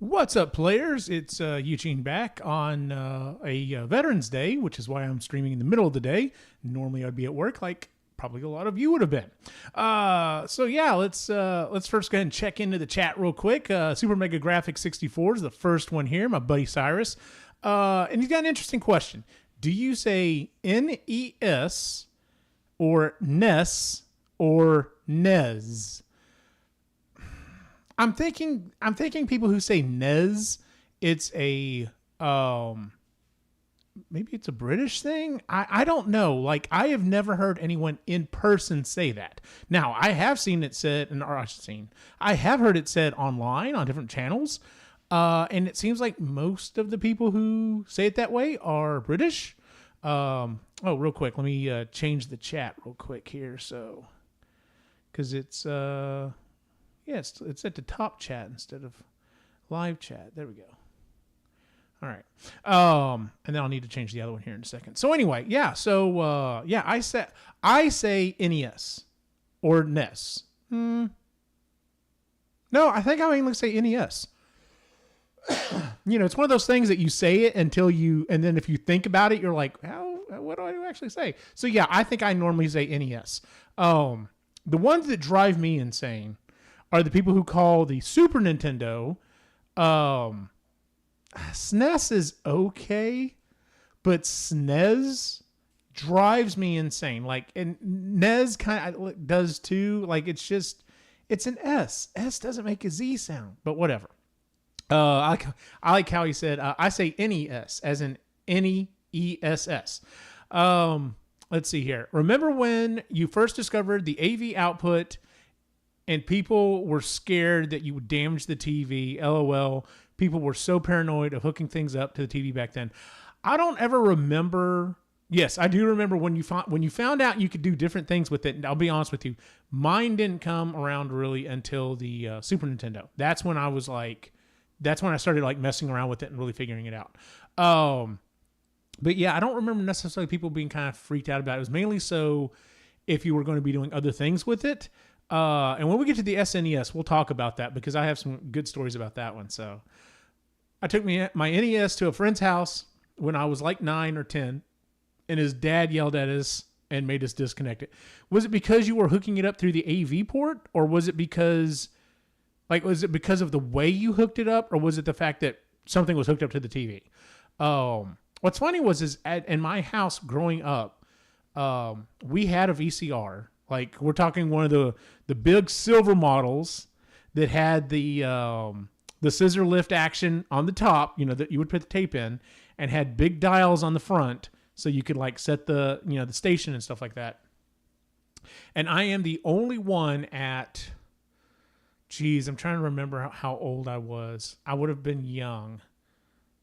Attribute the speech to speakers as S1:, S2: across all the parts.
S1: What's up, players? It's Eugene back on a Veterans Day, which is why I'm streaming in the middle of the day. Normally, I'd be at work, like probably a lot of you would have been. So yeah, let's first go ahead and check into the chat real quick. Super Mega Graphic 64 is the first one here, my buddy Cyrus, and he's got an interesting question. Do you say NES or NES or NES? I'm thinking people who say NES, it's a maybe it's a British thing. I don't know. Like, I have never heard anyone in person say that. Now, I have seen it said, I have heard it said online on different channels, and it seems like most of the people who say it that way are British. Real quick, let me change the chat real quick here, so because it's it's at the top chat instead of live chat. There we go. All right. And then I'll need to change the other one here in a second. So anyway, yeah. So I say NES or NES. No, I think I mainly say NES. It's one of those things that you say it and then if you think about it, you're like, what do I actually say? So yeah, I think I normally say NES. The ones that drive me insane are the people who call the Super Nintendo, SNES is okay, but SNES drives me insane. Like, and NES kind of does too. Like, it's an S. S doesn't make a Z sound, but whatever. I like how he said, I say NES, as in NESS. Let's see here. Remember when you first discovered the AV output and people were scared that you would damage the TV? LOL. People were so paranoid of hooking things up to the TV back then. I don't ever remember. Yes, I do remember when you found out you could do different things with it. And I'll be honest with you, mine didn't come around really until the Super Nintendo. That's when I started like messing around with it and really figuring it out. But yeah, I don't remember necessarily people being kind of freaked out about it. It was mainly so if you were going to be doing other things with it. And when we get to the SNES, we'll talk about that because I have some good stories about that one. So I took my NES to a friend's house when I was like 9 or 10, and his dad yelled at us and made us disconnect it. Was it because you were hooking it up through the AV port, or was it because of the way you hooked it up, or was it the fact that something was hooked up to the TV? What's funny is in my house growing up, we had a VCR. Like, we're talking one of the big silver models that had the scissor lift action on the top, that you would put the tape in, and had big dials on the front so you could like set the station and stuff like that. And I am the only one at, I'm trying to remember how old I was. I would have been young.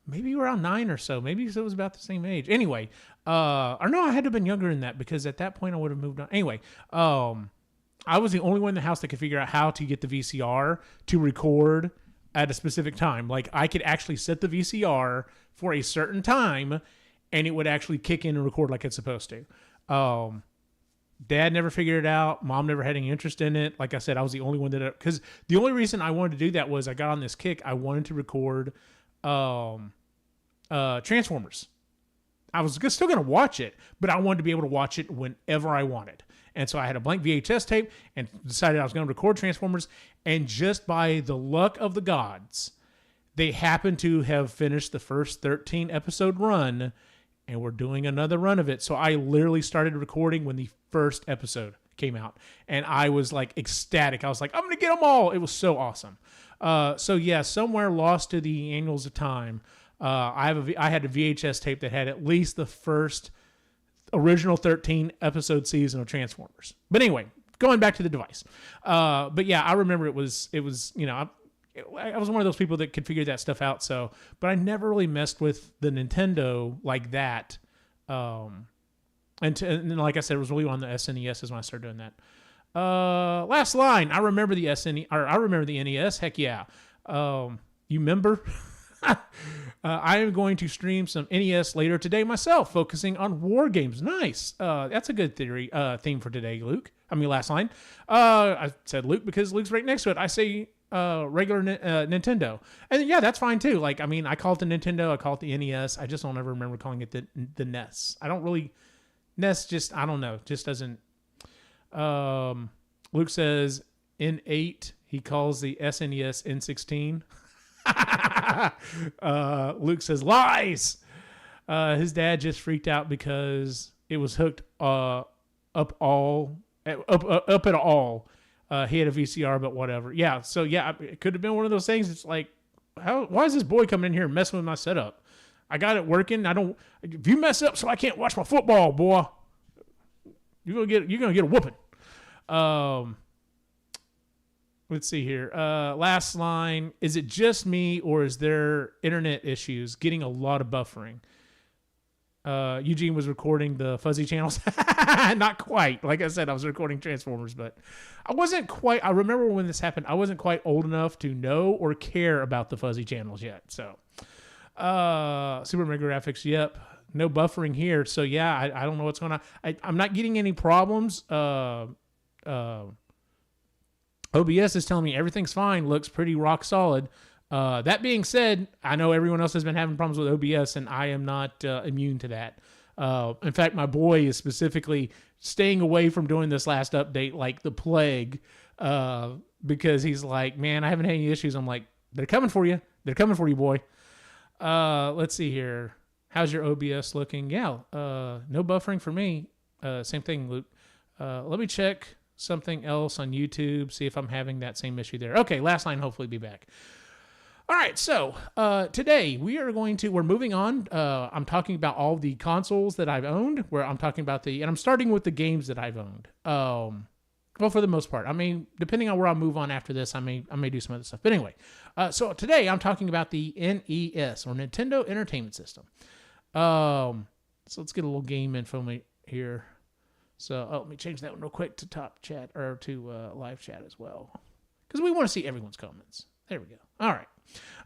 S1: Maybe around 9 or so. Maybe it was about the same age. Anyway, or no, I had to have been younger than that because at that point I would have moved on. Anyway, I was the only one in the house that could figure out how to get the VCR to record at a specific time. Like, I could actually set the VCR for a certain time and it would actually kick in and record like it's supposed to. Dad never figured it out. Mom never had any interest in it. Like I said, I was the only one because the only reason I wanted to do that was I got on this kick. I wanted to record Transformers. I was still going to watch it, but I wanted to be able to watch it whenever I wanted. And so I had a blank VHS tape and decided I was going to record Transformers. And just by the luck of the gods, they happened to have finished the first 13 episode run and we're doing another run of it. So I literally started recording when the first episode came out and I was like ecstatic. I was like, I'm going to get them all. It was so awesome. So yeah, somewhere lost to the annals of time, I had a VHS tape that had at least the first original 13 episode season of Transformers. But anyway, going back to the device. But yeah, I remember it was I was one of those people that could figure that stuff out. So, but I never really messed with the Nintendo like that. And then, like I said, it was really on the SNES is when I started doing that. Last line. I remember the I remember the NES. Heck yeah. You remember? I am going to stream some NES later today myself, focusing on war games. Nice. That's a good theme for today, Luke. Last line. I said Luke because Luke's right next to it. I say regular Nintendo. And yeah, that's fine too. Like, I mean, I call it the Nintendo, I call it the NES. I just don't ever remember calling it the NES. I don't really, NES just, I don't know, just doesn't. Luke says N8, he calls the SNES N16. Luke says lies. His dad just freaked out because it was hooked up at all. He had a VCR, but whatever. Yeah, so yeah, it could have been one of those things. It's like, why is this boy coming in here messing with my setup? I got it working. If you mess up so I can't watch my football, boy, you're gonna get a whooping. Let's see here. Last line. Is it just me or is there internet issues? Getting a lot of buffering. Eugene was recording the fuzzy channels. Not quite. Like I said, I was recording Transformers, but I remember when this happened, I wasn't quite old enough to know or care about the fuzzy channels yet. So, Super Mega Graphics, yep. No buffering here. So yeah, I don't know what's going on. I'm not getting any problems. OBS is telling me everything's fine, looks pretty rock solid. That being said, I know everyone else has been having problems with OBS, and I am not immune to that. In fact, my boy is specifically staying away from doing this last update like the plague, because he's like, man, I haven't had any issues. I'm like, they're coming for you. They're coming for you, boy. Let's see here. How's your OBS looking? Yeah, no buffering for me. Same thing, Luke. Let me check something else on YouTube, see if I'm having that same issue there. Okay, last line, hopefully be back. All right, so today we're moving on. I'm talking about all the consoles that I've owned, and I'm starting with the games that I've owned. Well, for the most part. I mean, depending on where I move on after this, I may do some other stuff. But anyway, so today I'm talking about the NES, or Nintendo Entertainment System. So let's get a little game info here. So let me change that one real quick to top chat, or to live chat as well, because we want to see everyone's comments. There we go. All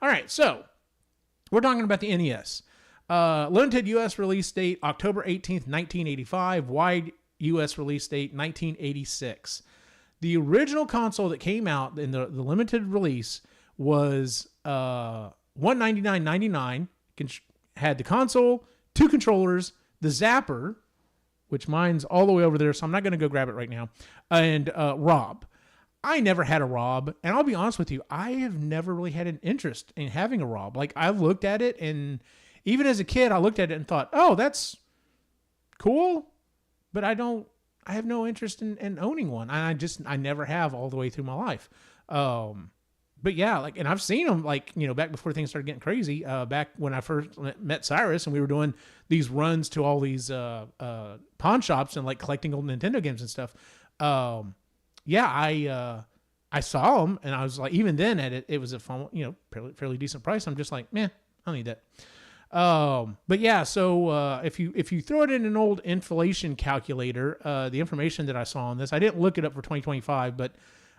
S1: right. So we're talking about the NES. Limited U.S. release date October 18th, 1985. Wide U.S. release date 1986. The original console that came out in the limited release was $199.99. Had the console, 2 controllers, the zapper, which mine's all the way over there, so I'm not going to go grab it right now, and Rob. I never had a Rob, and I'll be honest with you, I have never really had an interest in having a Rob. Like, I've looked at it, and even as a kid, I looked at it and thought, oh, that's cool, but I have no interest in owning one. I never have all the way through my life. But yeah, like, and I've seen them, like, back before things started getting crazy, back when I first met Cyrus and we were doing these runs to all these pawn shops and like collecting old Nintendo games and stuff. I saw them and I was like, even then it was a fun, fairly decent price. I'm just like, man, I don't need that. But yeah, so if you throw it in an old inflation calculator, the information that I saw on this, I didn't look it up for 2025, but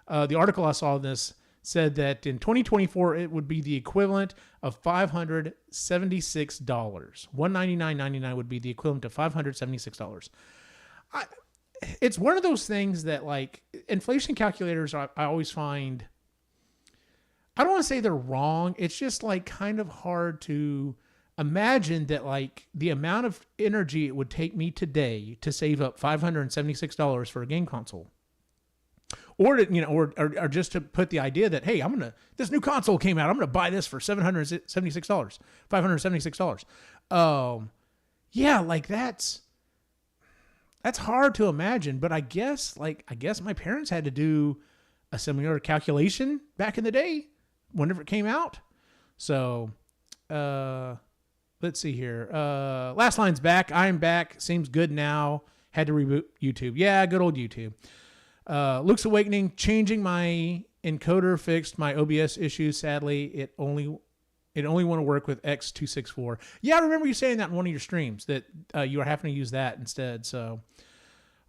S1: the article I saw on this said that in 2024 it would be the equivalent of $576. $199.99 would be the equivalent of $576. It's one of those things that, like, inflation calculators, I always find, I don't want to say they're wrong. It's just like kind of hard to imagine that, like, the amount of energy it would take me today to save up $576 for a game console. Or to, or just to put the idea that, hey, this new console came out, I'm gonna buy this for $776, $576. Yeah, like that's hard to imagine. But I guess my parents had to do a similar calculation back in the day, whenever it came out. So, let's see here. Last line's back. I'm back. Seems good now. Had to reboot YouTube. Yeah, good old YouTube. Luke's Awakening, changing my encoder, fixed my OBS issues. Sadly, it only want to work with X264. Yeah, I remember you saying that in one of your streams, that you were having to use that instead. So,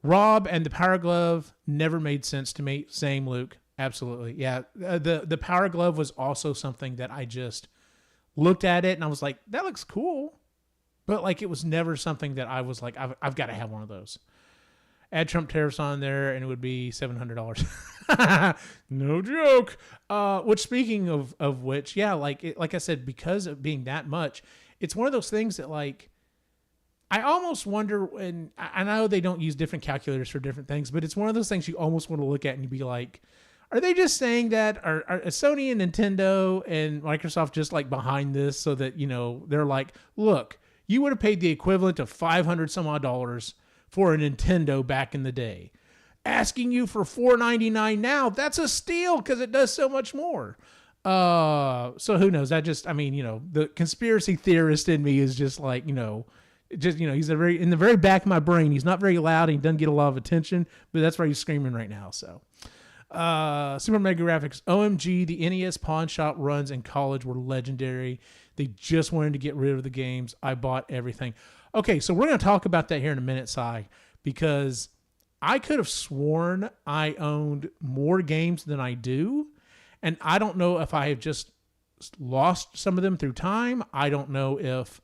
S1: Rob and the Power Glove never made sense to me. Same, Luke. Absolutely. Yeah, the Power Glove was also something that I just looked at it and I was like, that looks cool. But like, it was never something that I was like, I've got to have one of those. Add Trump tariffs on there, and it would be $700. No joke. Which, speaking of which, yeah, like I said, because of being that much, it's one of those things that, like, I almost wonder, and I know they don't use different calculators for different things, but it's one of those things you almost want to look at and be like, are they just saying that? Are Sony and Nintendo and Microsoft just like behind this so that, you know, they're like, look, you would have paid the equivalent of $500 some odd for a Nintendo back in the day. Asking you for $499 now, that's a steal because it does so much more. So who knows? I mean, you know, the conspiracy theorist in me is just like, you know, he's in the very back of my brain. He's not very loud and he doesn't get a lot of attention, but that's why he's screaming right now. So, Super Mega Graphics, OMG, the NES pawn shop runs in college were legendary. They just wanted to get rid of the games. I bought everything. Okay, so we're going to talk about that here in a minute, Cy, because I could have sworn I owned more games than I do, and I don't know if I have just lost some of them through time. I don't know if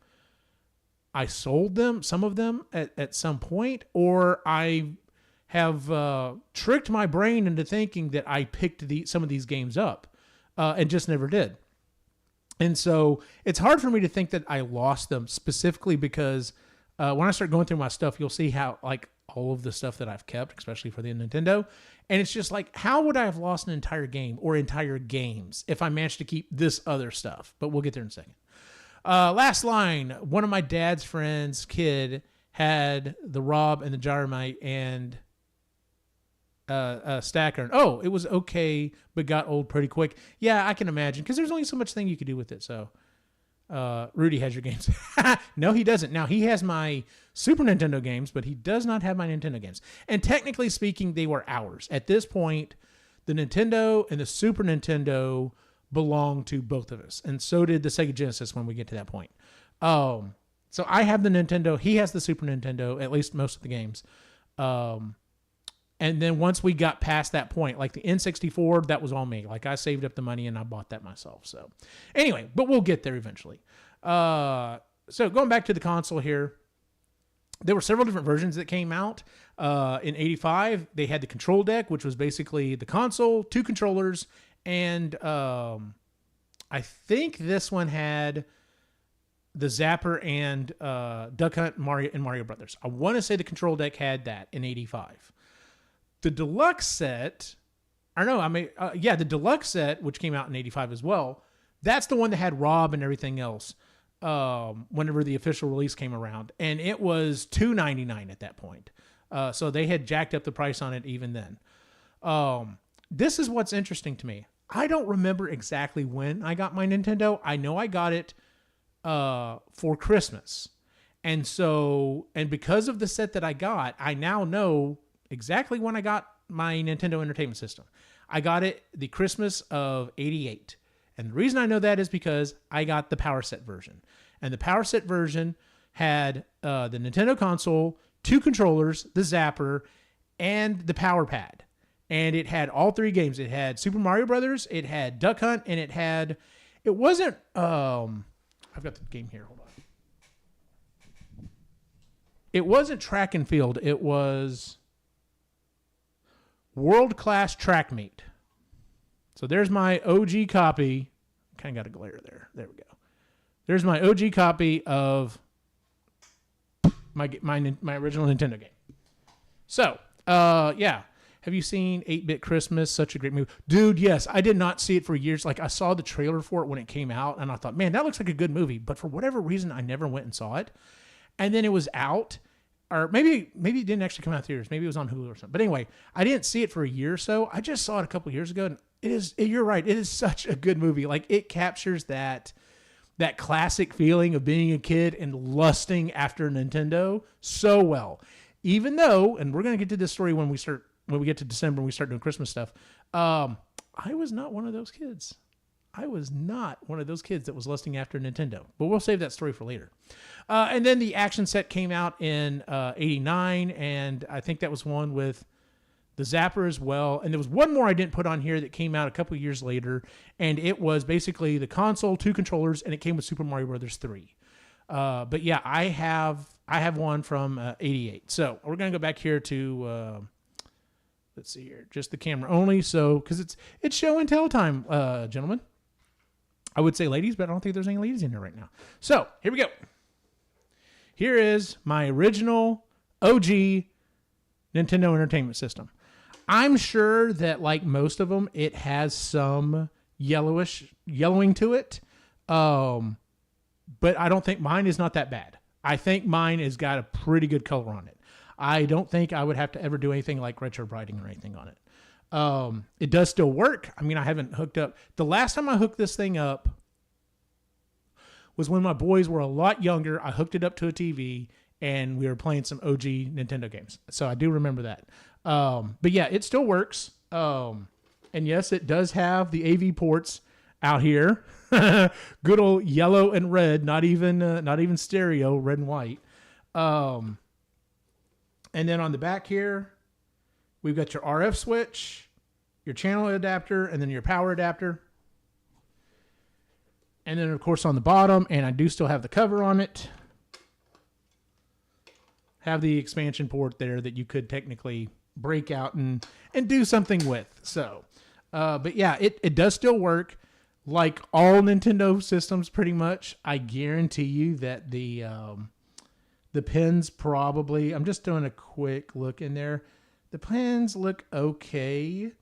S1: I sold them, some of them, at some point, or I have tricked my brain into thinking that I picked some of these games up and just never did. And so it's hard for me to think that I lost them, specifically because when I start going through my stuff, you'll see how, like, all of the stuff that I've kept, especially for the Nintendo. And it's just like, how would I have lost an entire game or entire games if I managed to keep this other stuff? But we'll get there in a second. Last line. One of my dad's friends' kid had the Rob and the Gyromite and Stacker. Oh, it was okay, but got old pretty quick. Yeah, I can imagine, because there's only so much thing you could do with it. So, Rudy has your games. No, he doesn't. Now, he has my Super Nintendo games, but he does not have my Nintendo games. And technically speaking, they were ours. At this point, the Nintendo and the Super Nintendo belong to both of us. And so did the Sega Genesis when we get to that point. So I have the Nintendo. He has the Super Nintendo, at least most of the games. And then once we got past that point, like the N64, that was all me. Like, I saved up the money and I bought that myself. So anyway, but we'll get there eventually. So going back to the console here, there were several different versions that came out. In 85, they had the control deck, which was basically the console, 2 controllers, and I think this one had the Zapper and Duck Hunt, Mario Brothers. I want to say the control deck had that in 85. The deluxe set, the deluxe set, which came out in 85 as well, that's the one that had Rob and everything else whenever the official release came around. And it was $299 at that point. So they had jacked up the price on it even then. This is what's interesting to me. I don't remember exactly when I got my Nintendo. I know I got it for Christmas. And because of the set that I got, I now know exactly when I got my Nintendo Entertainment System. I got it the Christmas of 88. And the reason I know that is because I got the Power Set version. And the Power Set version had the Nintendo console, 2 controllers, the Zapper, and the Power Pad. And it had all 3 games. It had Super Mario Brothers, it had Duck Hunt, and it wasn't, I've got the game here, hold on. It wasn't Track and Field, it was World Class Track Meet. So there's my OG copy. Kind of got a glare there. There we go. There's my OG copy of my original Nintendo game. So, yeah. Have you seen 8-Bit Christmas? Such a great movie. Dude, yes. I did not see it for years. Like, I saw the trailer for it when it came out, and I thought, man, that looks like a good movie. But for whatever reason, I never went and saw it. And then it was out. Or maybe it didn't actually come out in theaters. Maybe it was on Hulu or something. But anyway, I didn't see it for a year or so. I just saw it a couple of years ago, and you're right. It is such a good movie. Like, it captures that classic feeling of being a kid and lusting after Nintendo so well. Even though, and we're going to get to this story when we get to December and we start doing Christmas stuff, I was not one of those kids. I was not one of those kids that was lusting after Nintendo. But we'll save that story for later. And then the action set came out in 89, and I think that was one with the Zapper as well. And there was one more I didn't put on here that came out a couple of years later, and it was basically the console, 2 controllers, and it came with Super Mario Brothers 3. But yeah, I have I have one from 88. So we're going to go back here to, let's see here, just the camera only. So, because it's show and tell time, gentlemen. I would say ladies, but I don't think there's any ladies in here right now. So here we go. Here is my original OG Nintendo Entertainment System. I'm sure that like most of them, it has some yellowing to it. But I don't think mine is not that bad. I think mine has got a pretty good color on it. I don't think I would have to ever do anything like retro brighting or anything on it. It does still work. I mean, I haven't hooked up. The last time I hooked this thing up was when my boys were a lot younger. I hooked it up to a TV and we were playing some OG Nintendo games. So I do remember that. But yeah, it still works. And yes, it does have the AV ports out here. Good old yellow and red, not even stereo, red and white. And then on the back here, we've got your RF switch, your channel adapter, and then your power adapter. And then, of course, on the bottom, and I do still have the cover on it, have the expansion port there that you could technically break out and do something with. So, but yeah, it does still work. Like all Nintendo systems, pretty much, I guarantee you that the pins probably, I'm just doing a quick look in there. The pins look okay,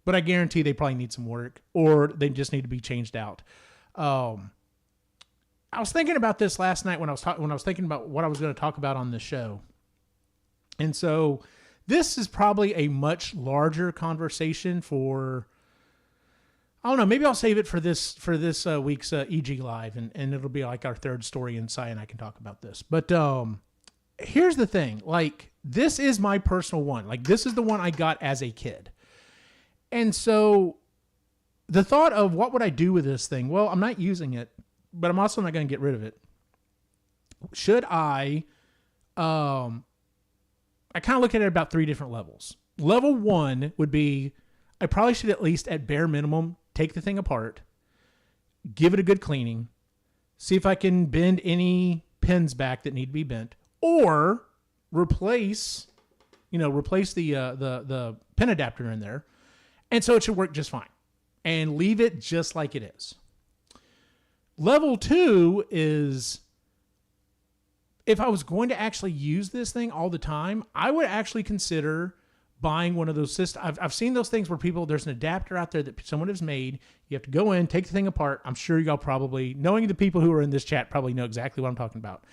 S1: but I guarantee they probably need some work or they just need to be changed out. I was thinking about this last night when I was thinking about what I was going to talk about on the show. And so this is probably a much larger conversation for, I don't know, maybe I'll save it for this week's EG Live and it'll be like our third story and Cy and I can talk about this. But here's the thing, like this is my personal one. Like this is the one I got as a kid. And so the thought of what would I do with this thing? Well, I'm not using it, but I'm also not going to get rid of it. Should I kind of look at it about 3 different levels. Level 1 would be, I probably should at least at bare minimum, take the thing apart, give it a good cleaning, see if I can bend any pins back that need to be bent, or replace the pin adapter in there. And so it should work just fine. And leave it just like it is. Level 2 is, if I was going to actually use this thing all the time, I would actually consider buying one of those systems. I've seen those things where there's an adapter out there that someone has made. You have to go in, take the thing apart. I'm sure y'all probably, knowing the people who are in this chat, probably know exactly what I'm talking about.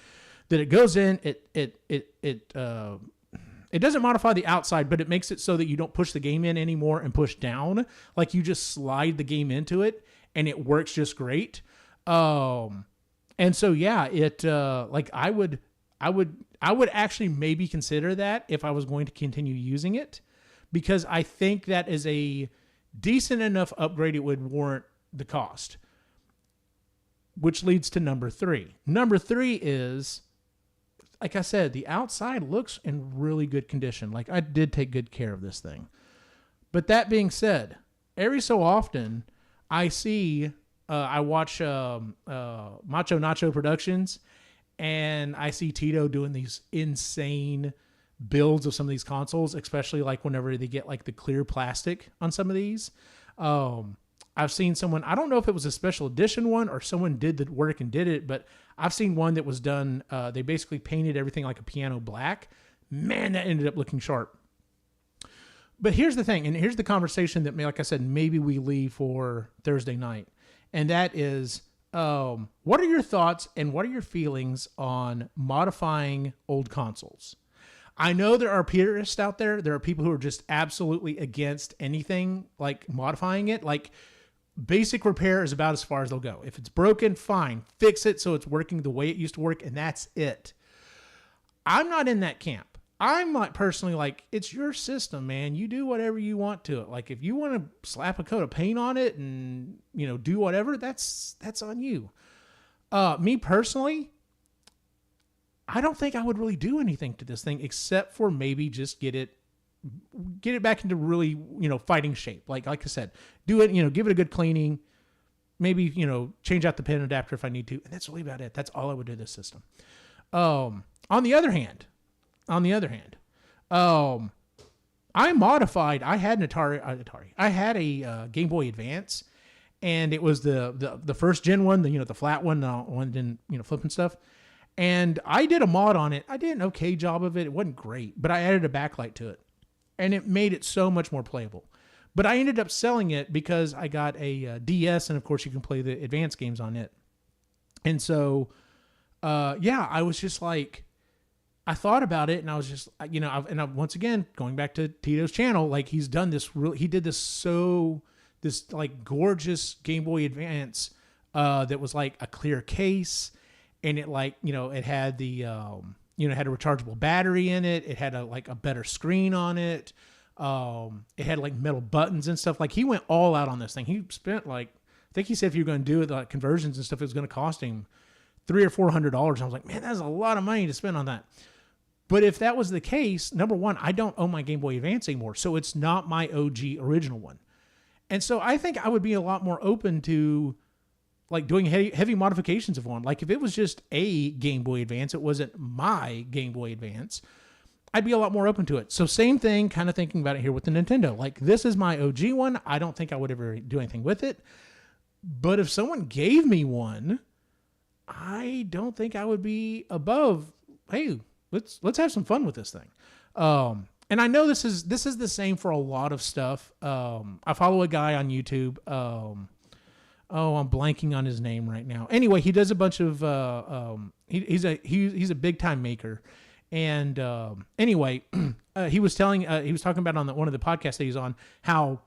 S1: That it goes in, it doesn't modify the outside, but it makes it so that you don't push the game in anymore and push down. Like you just slide the game into it and it works just great. And so, yeah, like I would actually maybe consider that if I was going to continue using it, because I think that is a decent enough upgrade. It would warrant the cost, which leads to number 3. Number 3 is, like I said, the outside looks in really good condition. Like I did take good care of this thing. But that being said, every so often I see, I watch Macho Nacho Productions, and I see Tito doing these insane builds of some of these consoles, especially like whenever they get like the clear plastic on some of these. I've seen someone, I don't know if it was a special edition one or someone did the work and did it, but I've seen one that was done. They basically painted everything like a piano black. Man, that ended up looking sharp. But here's the thing, and here's the conversation that, like I said, maybe we leave for Thursday night. And that is, what are your thoughts and what are your feelings on modifying old consoles? I know there are purists out there. There are people who are just absolutely against anything like modifying it. Like basic repair is about as far as they'll go. If it's broken, fine. Fix it so it's working the way it used to work, and that's it. I'm not in that camp. I'm not personally like, it's your system, man. You do whatever you want to it. Like if you want to slap a coat of paint on it and, do whatever, that's on you. Me personally, I don't think I would really do anything to this thing except for maybe just get it back into really, fighting shape. Like I said, do it, give it a good cleaning, maybe, change out the pin adapter if I need to. And that's really about it. That's all I would do to this system. On the other hand, I modified. I had an Atari. I had a Game Boy Advance, and it was the first gen one, the flat one, the one didn't flip and stuff. And I did a mod on it. I did an okay job of it. It wasn't great, but I added a backlight to it, and it made it so much more playable. But I ended up selling it because I got a DS, and of course you can play the advanced games on it. And so, I was just like, I thought about it, and I was just, once again, going back to Tito's channel, like he's done this, he did this like gorgeous Game Boy Advance that was like a clear case, and it like, it had the, it had a rechargeable battery in it. It had a better screen on it. It had like metal buttons and stuff. Like he went all out on this thing. He spent I think he said if you're going to do it, like conversions and stuff, it was going to cost him $300 or $400. I was like, man, that's a lot of money to spend on that. But if that was the case, number one, I don't own my Game Boy Advance anymore. So it's not my OG original one. And so I think I would be a lot more open to like doing heavy modifications of one. Like if it was just a Game Boy Advance, it wasn't my Game Boy Advance, I'd be a lot more open to it. So same thing, kind of thinking about it here with the Nintendo. Like this is my OG one. I don't think I would ever do anything with it. But if someone gave me one, I don't think I would be above, hey, let's have some fun with this thing. And I know this is the same for a lot of stuff. I follow a guy on YouTube. I'm blanking on his name right now. Anyway, he does a bunch of he's a big time maker. And anyway, he was talking about on one of the podcasts that he's on how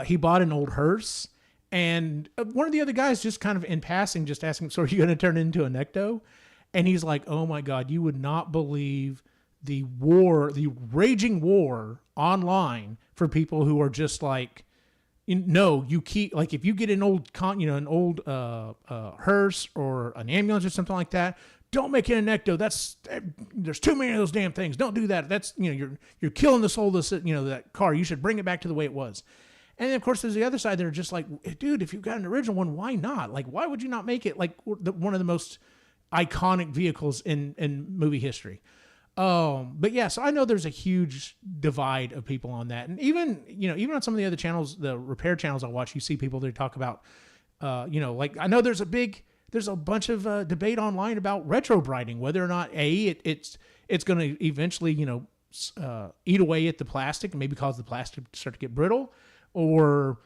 S1: he bought an old hearse, and one of the other guys just kind of in passing just asked him, so are you going to turn it into a Necto? And he's like, oh my God, you would not believe the raging war online for people who are just like, you keep, like if you get an old hearse or an ambulance or something like that, don't make it a Necto. There's too many of those damn things. Don't do that. That's, you're killing the soul of that car. You should bring it back to the way it was. And then of course there's the other side that are just like, dude, if you've got an original one, why not? Like, why would you not make it like one of the most iconic vehicles in movie history? But yeah, so I know there's a huge divide of people on that. And even on some of the other channels, the repair channels I watch, you see people that talk about, like I know there's a bunch of debate online about retro brighting, whether or not it's going to eventually, eat away at the plastic and maybe cause the plastic to start to get brittle, or,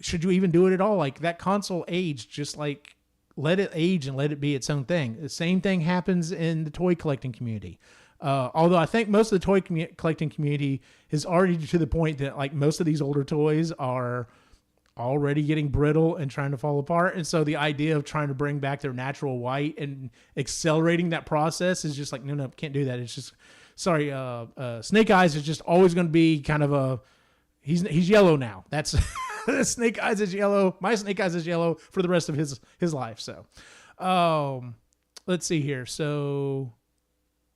S1: should you even do it at all? Like that console aged, just like let it age and let it be its own thing. The same thing happens in the toy collecting community. Although I think most of the toy collecting community is already to the point that like most of these older toys are already getting brittle and trying to fall apart. And so the idea of trying to bring back their natural white and accelerating that process is just like, no, can't do that. It's just, sorry. Snake Eyes is just always going to be kind of he's yellow now. That's Snake Eyes is yellow. My Snake Eyes is yellow for the rest of his life. So, let's see here. So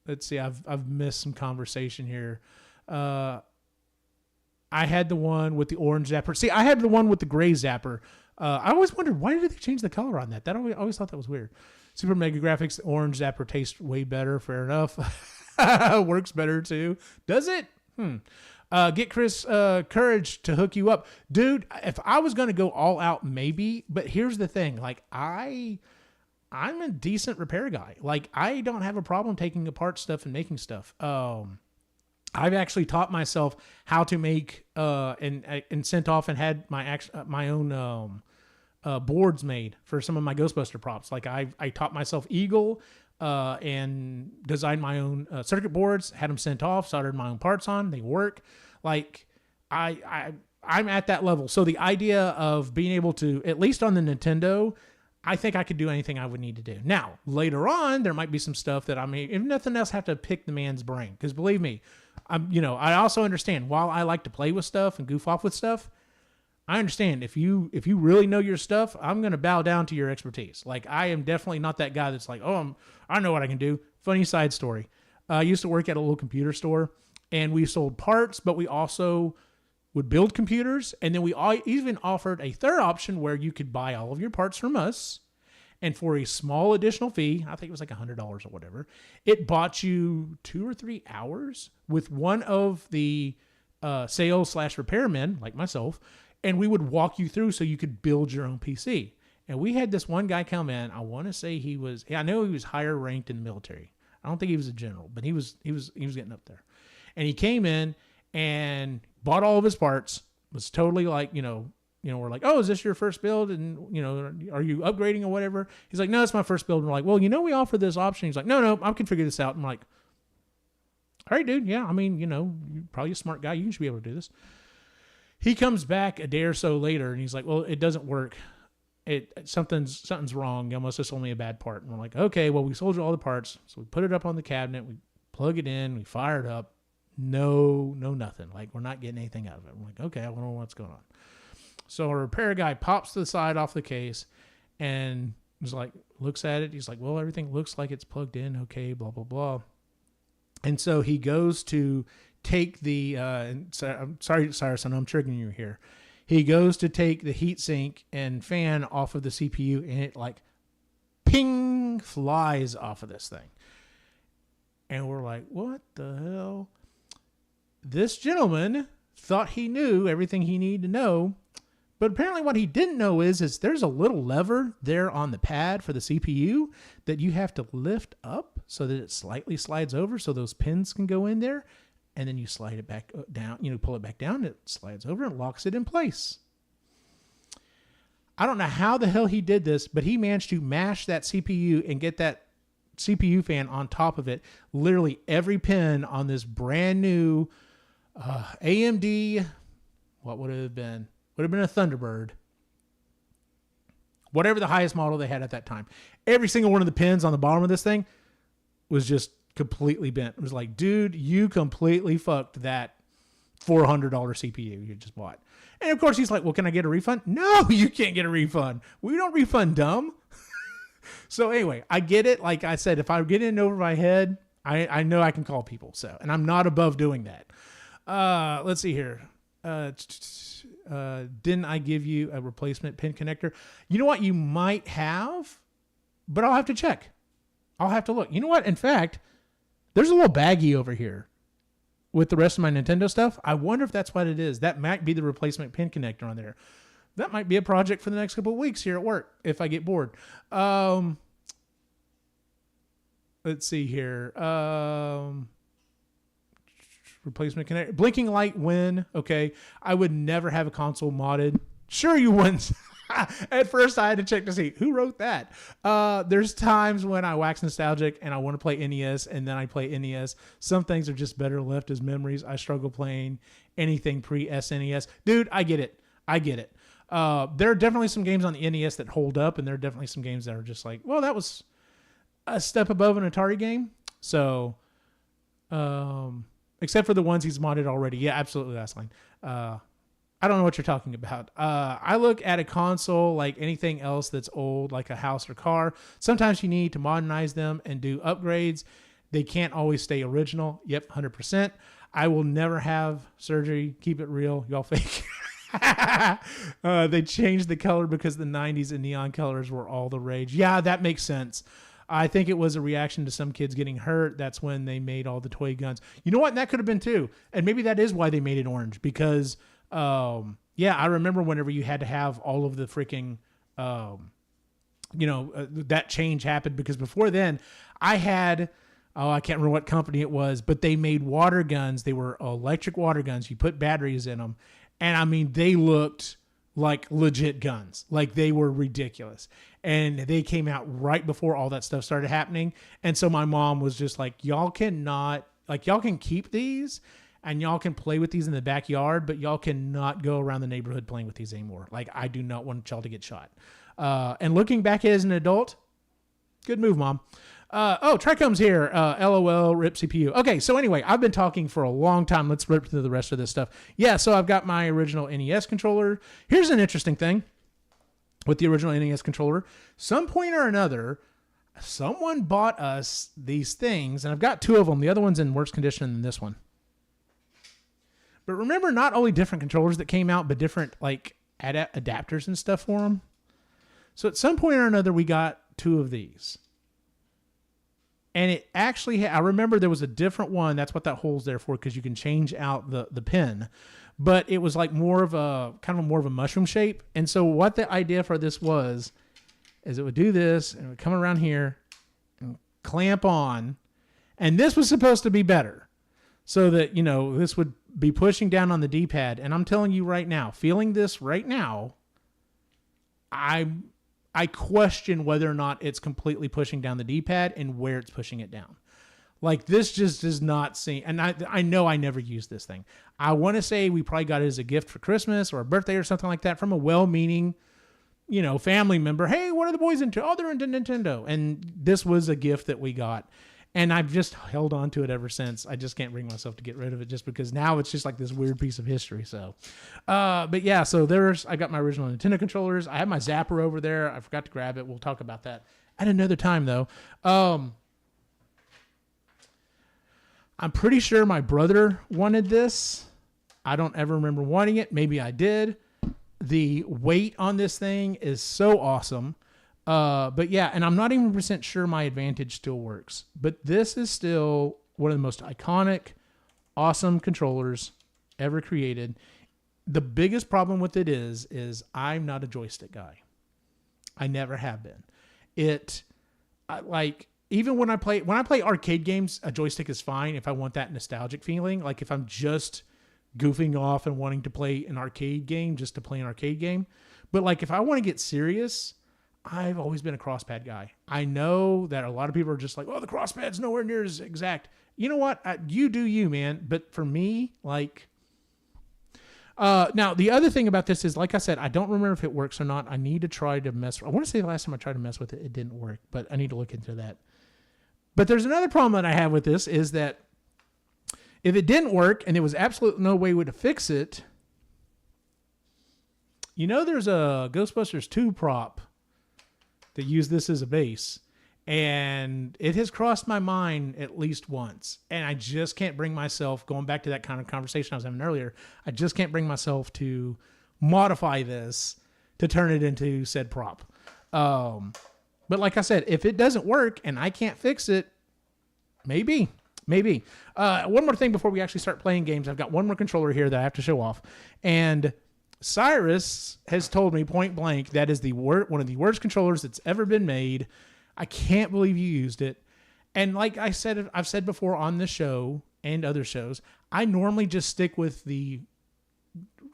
S1: let's see. I've missed some conversation here. I had the one with the orange zapper. See, I had the one with the gray zapper. I always wondered, why did they change the color on that? I always thought that was weird. Super Mega Graphics, the orange zapper tastes way better. Fair enough. Works better too. Does it? Get Chris Courage to hook you up. Dude, if I was going to go all out, maybe. But here's the thing. Like, I'm a decent repair guy. Like, I don't have a problem taking apart stuff and making stuff. I've actually taught myself how to make and sent off and had my own boards made for some of my Ghostbuster props. Like I taught myself Eagle and designed my own circuit boards, had them sent off, soldered my own parts on. They work. Like I'm at that level. So the idea of being able to, at least on the Nintendo, I think I could do anything I would need to do. Now, later on, there might be some stuff that I may, if nothing else, have to pick the man's brain. Because believe me, I also understand, while I like to play with stuff and goof off with stuff, I understand if you really know your stuff, I'm going to bow down to your expertise. Like, I am definitely not that guy that's like, I know what I can do. Funny side story. I used to work at a little computer store, and we sold parts, but we also would build computers. And then we even offered a third option where you could buy all of your parts from us, And for a small additional fee, I think it was like $100 or whatever, it bought you 2 or 3 hours with one of the sales/repairmen like myself, and we would walk you through so you could build your own PC. And we had this one guy come in. I want to say I know he was higher ranked in the military. I don't think he was a general, but he was getting up there. And he came in and bought all of his parts. Was totally like, we're like, oh, is this your first build? And, are you upgrading or whatever? He's like, no, it's my first build. And we're like, well, we offer this option. He's like, no, I can figure this out. I'm like, all right, dude. Yeah. I mean, you're probably a smart guy. You should be able to do this. He comes back a day or so later and he's like, well, it doesn't work. Something's wrong. Almost just only a bad part. And we're like, okay, well, we sold you all the parts. So we put it up on the cabinet. We plug it in. We fire it up. No, nothing. Like, we're not getting anything out of it. We're like, okay, I don't know what's going on. So our repair guy pops to the side off the case and was like, looks at it. He's like, well, everything looks like it's plugged in. Okay, blah, blah, blah. And so he goes to take the, I'm sorry, Cyrus, I know I'm triggering you here. He goes to take the heatsink and fan off of the CPU, and it like ping flies off of this thing. And we're like, what the hell? This gentleman thought he knew everything he needed to know, but apparently what he didn't know is there's a little lever there on the pad for the CPU that you have to lift up so that it slightly slides over so those pins can go in there. And then you slide it back down, pull it back down, it slides over and locks it in place. I don't know how the hell he did this, but he managed to mash that CPU and get that CPU fan on top of it. Literally every pin on this brand new AMD, what would it have been? Would have been a Thunderbird. Whatever the highest model they had at that time. Every single one of the pins on the bottom of this thing was just completely bent. It was like, dude, you completely fucked that $400 CPU you just bought. And of course he's like, well, can I get a refund? No, you can't get a refund. We don't refund dumb. So anyway, I get it. Like I said, if I get in over my head, I know I can call people. So, and I'm not above doing that. Let's see here. Didn't I give you a replacement pin connector? You know what? You might have, but I'll have to check. I'll have to look. You know what? In fact, there's a little baggie over here with the rest of my Nintendo stuff. I wonder if that's what it is. That might be the replacement pin connector on there. That might be a project for the next couple of weeks here at work if I get bored. Let's see here. Replacement connector. Blinking light when. Okay. I would never have a console modded. Sure you wouldn't. At first, I had to check to see who wrote that. There's times when I wax nostalgic and I want to play NES, and then I play NES. Some things are just better left as memories. I struggle playing anything pre-SNES. Dude, I get it. There are definitely some games on the NES that hold up, and there are definitely some games that are just like, well, that was a step above an Atari game. So, except for the ones he's modded already. Yeah, absolutely. Last line. I don't know what you're talking about. I look at a console like anything else that's old, like a house or car. Sometimes you need to modernize them and do upgrades. They can't always stay original. Yep, 100%. I will never have surgery. Keep it real. Y'all fake. They changed the color because the 90s and neon colors were all the rage. Yeah, that makes sense. I think it was a reaction to some kids getting hurt. That's when they made all the toy guns. You know what? And that could have been too. And maybe that is why they made it orange because... yeah, I remember whenever you had to have all of the freaking, that change happened because before then I had, I can't remember what company it was, but they made water guns. They were electric water guns. You put batteries in them. And I mean, they looked like legit guns. Like they were ridiculous. And they came out right before all that stuff started happening. And so my mom was just like, y'all can keep these. And y'all can play with these in the backyard, but y'all cannot go around the neighborhood playing with these anymore. Like, I do not want y'all to get shot. And looking back as an adult, good move, Mom. Trichome's here. LOL, rip CPU. Okay, so anyway, I've been talking for a long time. Let's rip through the rest of this stuff. Yeah, so I've got my original NES controller. Here's an interesting thing with the original NES controller. Some point or another, someone bought us these things, and I've got two of them. The other one's in worse condition than this one. But remember, not only different controllers that came out, but different like adapters and stuff for them. So at some point or another, we got 2 of these. And it actually, I remember there was a different one. That's what that hole's there for, because you can change out the pin. But it was like more of a mushroom shape. And so what the idea for this was, is it would do this, and it would come around here and clamp on. And this was supposed to be better, so that, this would be pushing down on the D-pad. And I'm telling you right now, feeling this right now, I question whether or not it's completely pushing down the D-pad and where it's pushing it down. Like, this just does not seem, and I know I never used this thing. I want to say we probably got it as a gift for Christmas or a birthday or something like that from a well-meaning, family member. Hey, what are the boys into? Oh, they're into Nintendo. And this was a gift that we got. And I've just held on to it ever since. I just can't bring myself to get rid of it, just because now it's just like this weird piece of history. So, but yeah, so I got my original Nintendo controllers. I have my Zapper over there. I forgot to grab it. We'll talk about that at another time, though. I'm pretty sure my brother wanted this. I don't ever remember wanting it. Maybe I did. The weight on this thing is so awesome. But yeah, and I'm not even % sure my Advantage still works, but this is still one of the most iconic, awesome controllers ever created. The biggest problem with it is I'm not a joystick guy. I never have been. Even when I play arcade games, a joystick is fine if I want that nostalgic feeling. Like if I'm just goofing off and wanting to play an arcade game just to play an arcade game. But like if I want to get serious, I've always been a crosspad guy. I know that a lot of people are just like, oh, the crosspad's nowhere near as exact. You know what? You do you, man. But for me, like... now, the other thing about this is, like I said, I don't remember if it works or not. I need to try to I want to say the last time I tried to mess with it, it didn't work. But I need to look into that. But there's another problem that I have with this is that if it didn't work and there was absolutely no way to fix it, there's a Ghostbusters 2 prop that use this as a base, and it has crossed my mind at least once, and I just can't bring myself, going back to that kind of conversation I was having earlier, I just can't bring myself to modify this to turn it into said prop. But like I said, if it doesn't work and I can't fix it, maybe. One more thing before we actually start playing games. I've got one more controller here that I have to show off, and Cyrus has told me point blank that is one of the worst controllers that's ever been made. I can't believe you used it. And like I've said before on this show and other shows, I normally just stick with the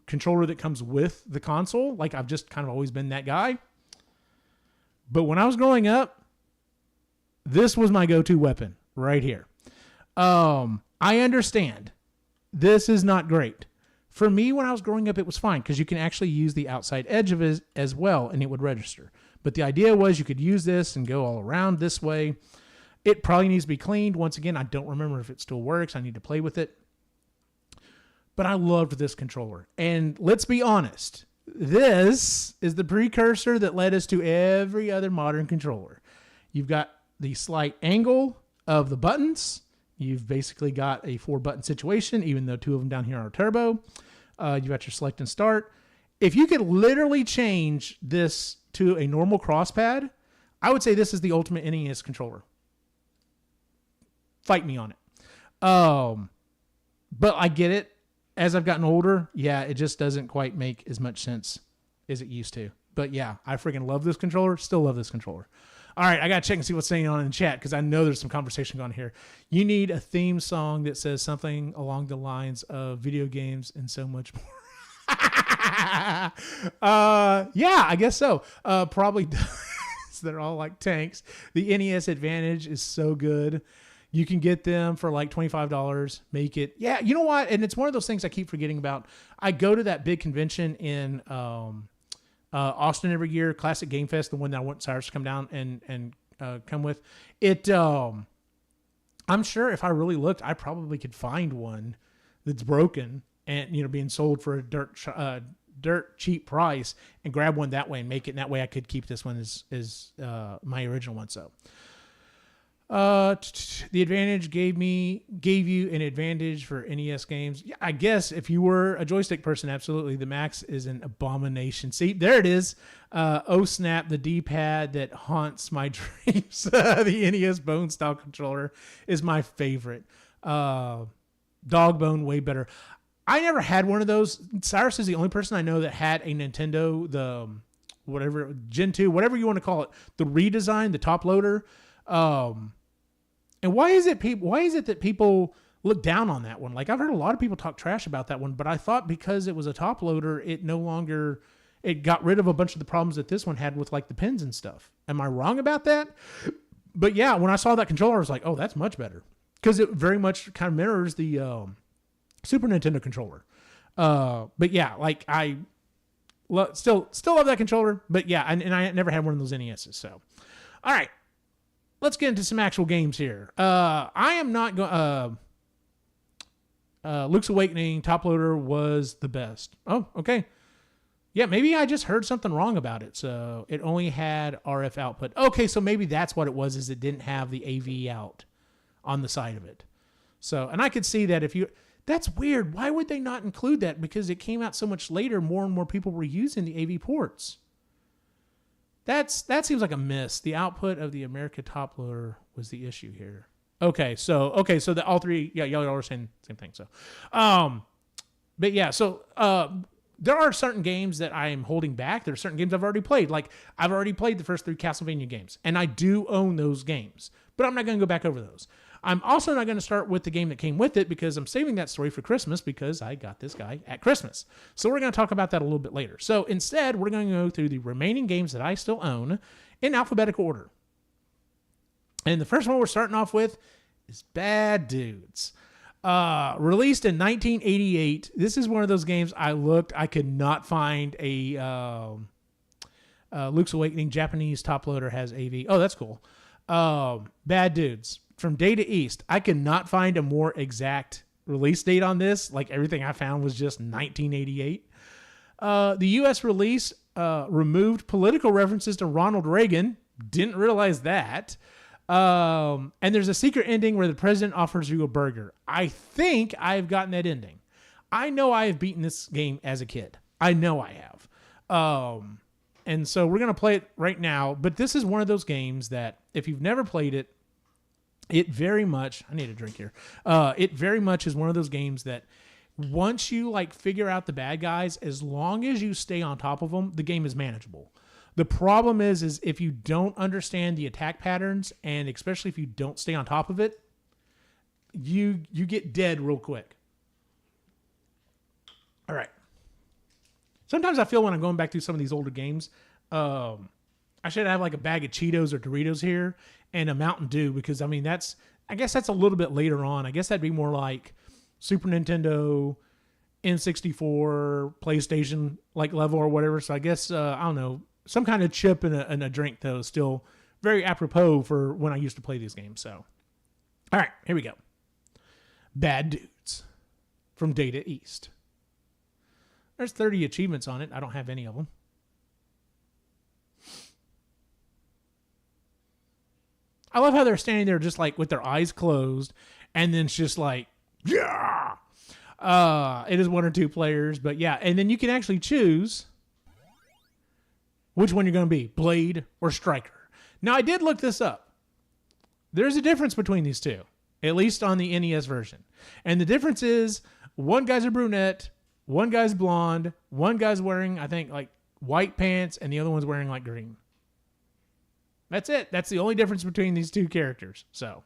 S1: controller that comes with the console. Like I've just kind of always been that guy. But when I was growing up, this was my go-to weapon right here. I understand this is not great. For me, when I was growing up, it was fine because you can actually use the outside edge of it as well, and it would register. But the idea was you could use this and go all around this way. It probably needs to be cleaned. Once again, I don't remember if it still works. I need to play with it. But I loved this controller. And let's be honest, this is the precursor that led us to every other modern controller. You've got the slight angle of the buttons. You've basically got a 4-button situation, even though 2 of them down here are turbo. You've got your select and start. If you could literally change this to a normal crosspad, I would say this is the ultimate NES controller. Fight me on it. But I get it. As I've gotten older, yeah, it just doesn't quite make as much sense as it used to. But yeah, I freaking love this controller. Still love this controller. All right, I got to check and see what's saying on in the chat because I know there's some conversation going on here. You need a theme song that says something along the lines of video games and so much more. Yeah, I guess so. Probably does. They're all like tanks. The NES Advantage is so good. You can get them for like $25. Make it. Yeah, you know what? And it's one of those things I keep forgetting about. I go to that big convention in Austin every year, Classic Game Fest, the one that I want Cyrus to come down and come with. I'm sure if I really looked, I probably could find one that's broken and being sold for a dirt cheap price and grab one that way and make it. And that way I could keep this one as my original one. So The advantage gave you an advantage for NES games. Yeah, I guess if you were a joystick person, absolutely. The Max is an abomination. See, there it is. Oh snap! The D-pad that haunts my dreams. The NES Bone style controller is my favorite. Dog Bone way better. I never had one of those. Cyrus is the only person I know that had a Nintendo, the whatever Gen 2, whatever you want to call it, the redesign, the top loader. And why is it that people look down on that one? Like, I've heard a lot of people talk trash about that one, but I thought because it was a top loader, it got rid of a bunch of the problems that this one had with like the pins and stuff. Am I wrong about that? But yeah, when I saw that controller, I was like, oh, that's much better. Because it very much kind of mirrors the Super Nintendo controller. But yeah, like still love that controller. But yeah, and I never had one of those NESs. So, all right. Let's get into some actual games here. I am not going. Luke's Awakening top loader was the best. Oh, okay. Yeah, maybe I just heard something wrong about it. So it only had RF output. Okay, so maybe that's what it was. Is it didn't have the AV out on the side of it. So, and I could see that that's weird. Why would they not include that? Because it came out so much later. More and more people were using the AV ports. That seems like a miss. The output of the America top loader was the issue here. Okay, so the all three, yeah, y'all are saying the same thing. So, but yeah, so there are certain games that I am holding back. There are certain games I've already played. Like I've already played the first 3 Castlevania games, and I do own those games, but I'm not going to go back over those. I'm also not going to start with the game that came with it because I'm saving that story for Christmas because I got this guy at Christmas. So we're going to talk about that a little bit later. So instead, we're going to go through the remaining games that I still own in alphabetical order. And the first one we're starting off with is Bad Dudes. Released in 1988. This is one of those games I could not find a Luke's Awakening Japanese top loader has AV. Oh, that's cool. Bad Dudes. From Data East, I could not find a more exact release date on this. Like everything I found was just 1988. The U.S. release removed political references to Ronald Reagan. Didn't realize that. And there's a secret ending where the president offers you a burger. I think I've gotten that ending. I know I have beaten this game as a kid. I know I have. And so we're going to play it right now. But this is one of those games that if you've never played it, it very much, I need a drink here. It very much is one of those games that once you like figure out the bad guys, as long as you stay on top of them, the game is manageable. The problem is if you don't understand the attack patterns, and especially if you don't stay on top of it, you get dead real quick. All right. Sometimes I feel when I'm going back through some of these older games, I should have like a bag of Cheetos or Doritos here and a Mountain Dew because, I mean, I guess that's a little bit later on. I guess that'd be more like Super Nintendo, N64, PlayStation like level or whatever. So I guess, I don't know, some kind of chip and a drink, though, is still very apropos for when I used to play these games. So, all right, here we go. Bad Dudes from Data East. There's 30 achievements on it. I don't have any of them. I love how they're standing there just like with their eyes closed and then it's just like, yeah. It is 1 or 2 players, but yeah. And then you can actually choose which one you're going to be, Blade or Striker. Now, I did look this up. There's a difference between these two, at least on the NES version. And the difference is one guy's a brunette, one guy's blonde, one guy's wearing, I think, like white pants, and the other one's wearing like green. That's it. That's the only difference between these 2 characters. So.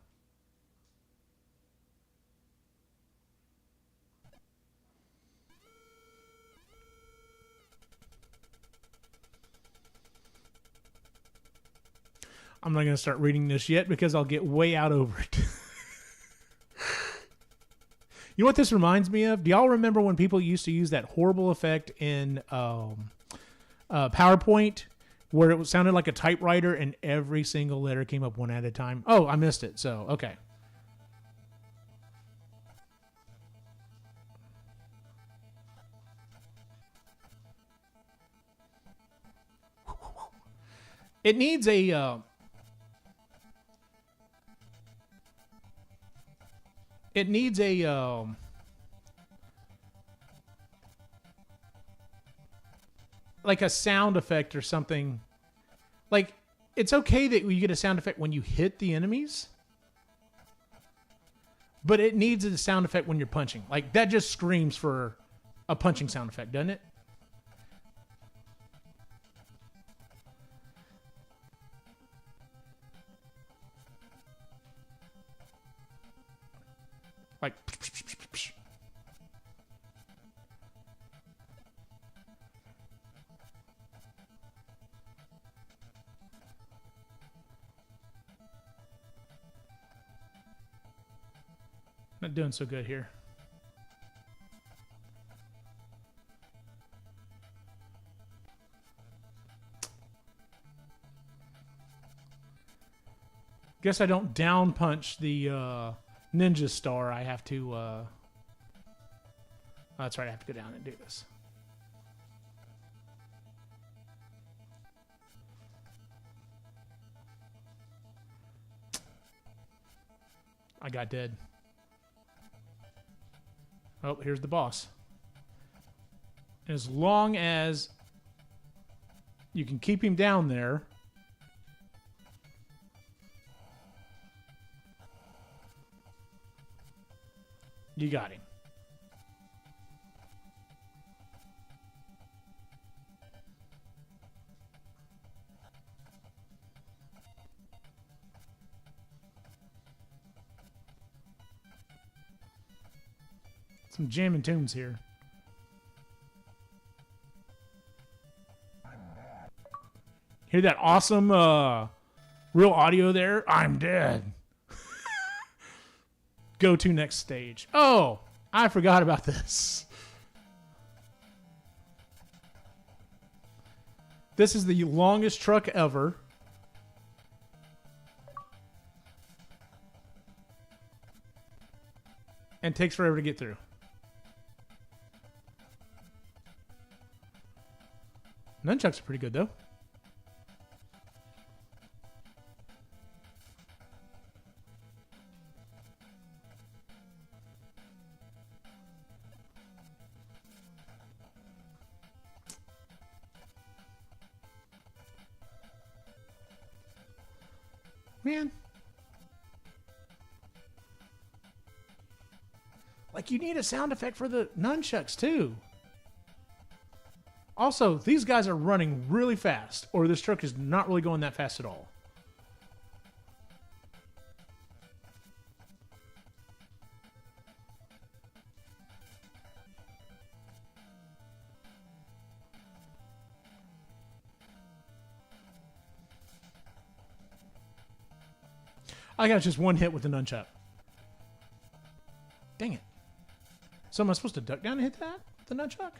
S1: I'm not going to start reading this yet because I'll get way out over it. You know what this reminds me of? Do y'all remember when people used to use that horrible effect in PowerPoint where it sounded like a typewriter and every single letter came up one at a time? Oh, I missed it. So, okay. It needs a... It needs a like a sound effect or something. Like, it's okay that you get a sound effect when you hit the enemies, but it needs a sound effect when you're punching. Like, that just screams for a punching sound effect, doesn't it? Like, not doing so good here. Guess I don't down punch the ninja star. I have to oh, that's right, I have to go down and do this. I got dead. Oh, here's the boss. As long as you can keep him down there, you got him. Some jamming tunes here. Hear that awesome real audio there? I'm dead. Go to next stage. Oh, I forgot about this. This is the longest truck ever. And takes forever to get through. Nunchucks are pretty good, though. Man. Like, you need a sound effect for the nunchucks, too. Also, these guys are running really fast, or this truck is not really going that fast at all. I got just one hit with the nunchuck. Dang it. So am I supposed to duck down and hit that with the nunchuck?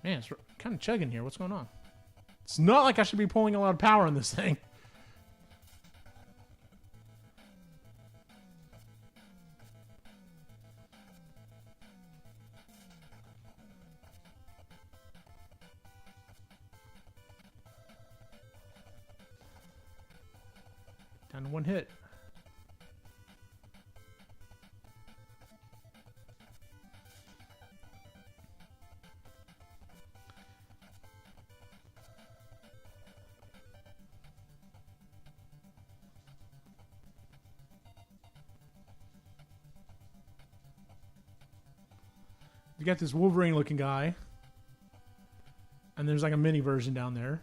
S1: Man, it's kind of chugging here. What's going on? It's not like I should be pulling a lot of power on this thing. Down to one hit. You got this Wolverine looking guy. And there's like a mini version down there.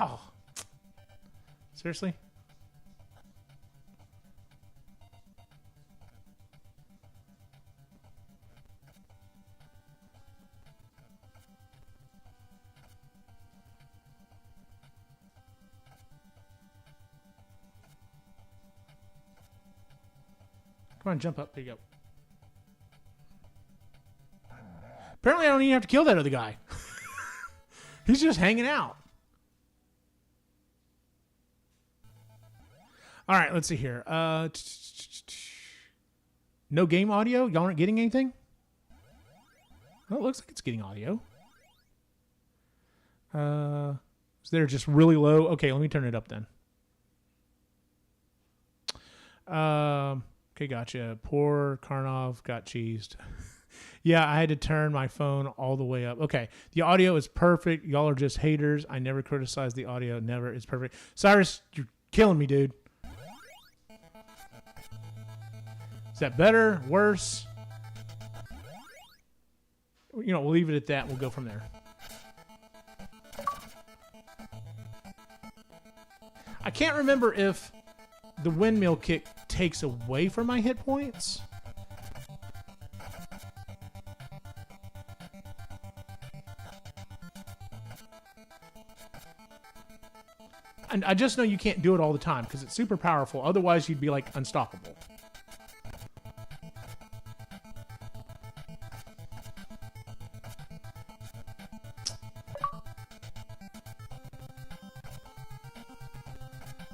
S1: Oh. Seriously? Come on, jump up. There you go. Apparently I don't even have to kill that other guy. He's just hanging out. All right, let's see here. No game audio? Y'all aren't getting anything? Well, it looks like it's getting audio. Is there just really low? Okay, let me turn it up then. Okay, gotcha. Poor Karnov got cheesed. Yeah, I had to turn my phone all the way up. Okay, the audio is perfect. Y'all are just haters. I never criticize the audio. Never. It's perfect. Cyrus, you're killing me, dude. Is that better? Worse? You know, we'll leave it at that. We'll go from there. I can't remember if the windmill kick takes away from my hit points. And I just know you can't do it all the time because it's super powerful. Otherwise, you'd be like unstoppable.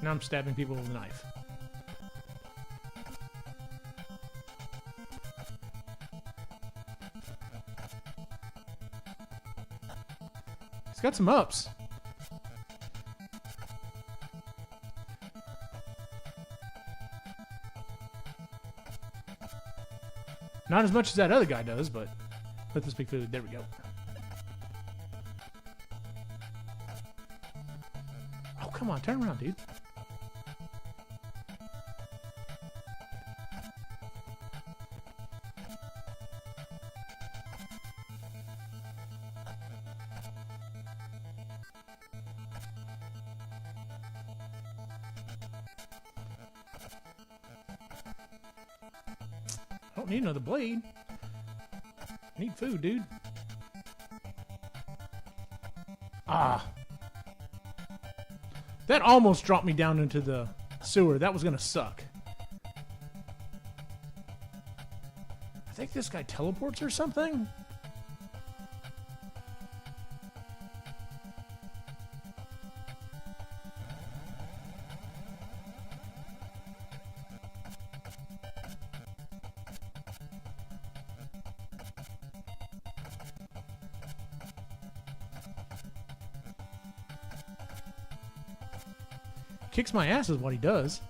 S1: Now I'm stabbing people with a knife. He's got some ups. Not as much as that other guy does, but let this be food. There we go. Oh, come on. Turn around, dude. I don't need another blade. I need food, dude. Ah. That almost dropped me down into the sewer. That was going to suck. I think this guy teleports or something. Kicks my ass is what he does.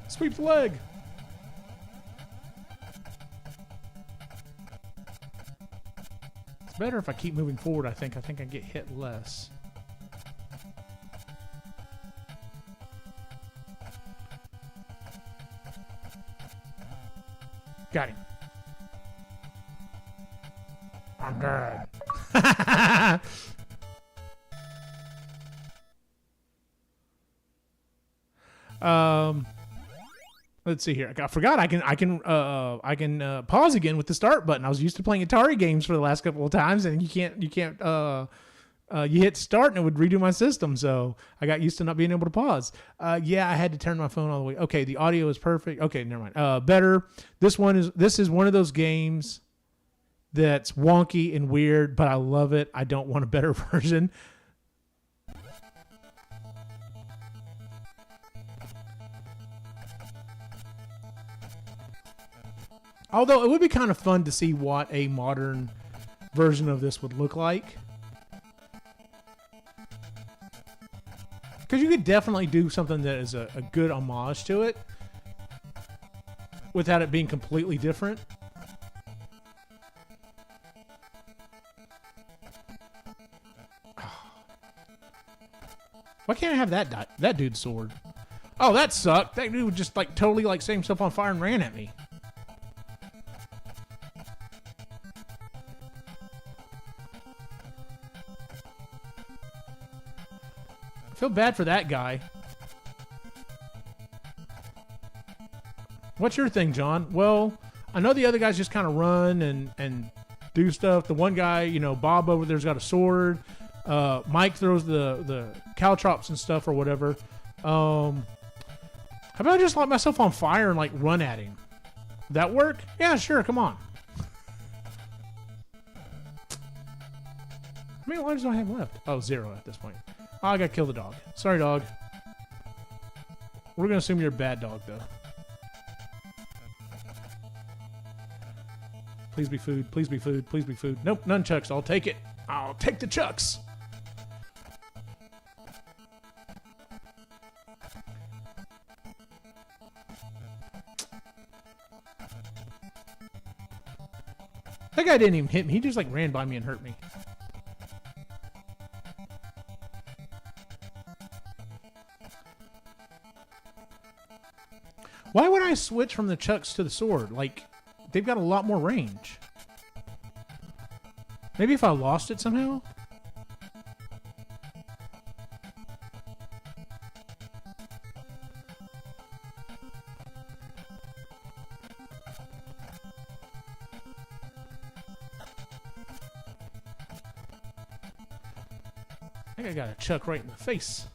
S1: Sweep the leg. It's better if I keep moving forward, I think. I think I get hit less. Got him. I'm dead. Let's see here. I forgot I can pause again with the start button. I was used to playing Atari games for the last couple of times, and you can't you hit start and it would redo my system. So I got used to not being able to pause. Yeah, I had to turn my phone all the way. Okay, the audio is perfect. Okay, never mind. Better. This is one of those games that's wonky and weird, but I love it. I don't want a better version. Although it would be kind of fun to see what a modern version of this would look like. Because you could definitely do something that is a good homage to it without it being completely different. Why can't I have that dude's sword? Oh, that sucked. That dude would just like totally like set himself on fire and ran at me. Feel bad for that guy. What's your thing, John? Well, I know the other guys just kind of run and do stuff. The one guy, you know, Bob over there's got a sword. Mike throws the caltrops and stuff or whatever. How about I just light myself on fire and like run at him? That work? Yeah, sure. Come on. How many lives do I have left? Oh, 0 at this point. Oh, I gotta kill the dog. Sorry, dog. We're gonna assume you're a bad dog, though. Please be food. Please be food. Please be food. Nope, nunchucks. I'll take it. I'll take the chucks. That guy didn't even hit me. He just like ran by me and hurt me. Why would I switch from the chucks to the sword? Like, they've got a lot more range. Maybe if I lost it somehow? I think I got a chuck right in the face.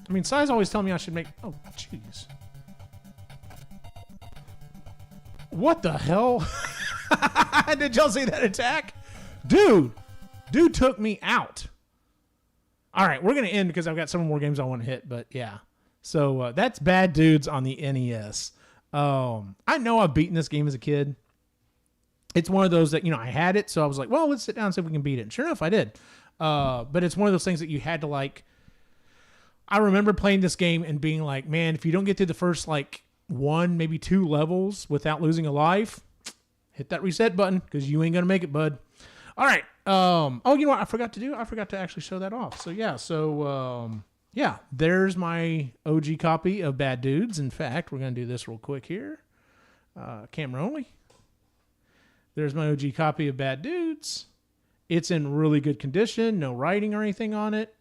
S1: I mean, Sai's always telling me I should make... Oh, jeez. What the hell? Did y'all see that attack? Dude took me out. All right, we're going to end because I've got some more games I want to hit, but yeah. So that's Bad Dudes on the NES. I know I've beaten this game as a kid. It's one of those that, you know, I had it, so I was like, well, let's sit down and see if we can beat it. And sure enough, I did. But it's one of those things that you had to, like... I remember playing this game and being like, man, if you don't get through the first, like, 1, maybe 2 levels without losing a life, hit that reset button because you ain't going to make it, bud. All right. Oh, you know what I forgot to do? I forgot to actually show that off. So, yeah. Yeah, there's my OG copy of Bad Dudes. In fact, we're going to do this real quick here. Camera only. There's my OG copy of Bad Dudes. It's in really good condition. No writing or anything on it.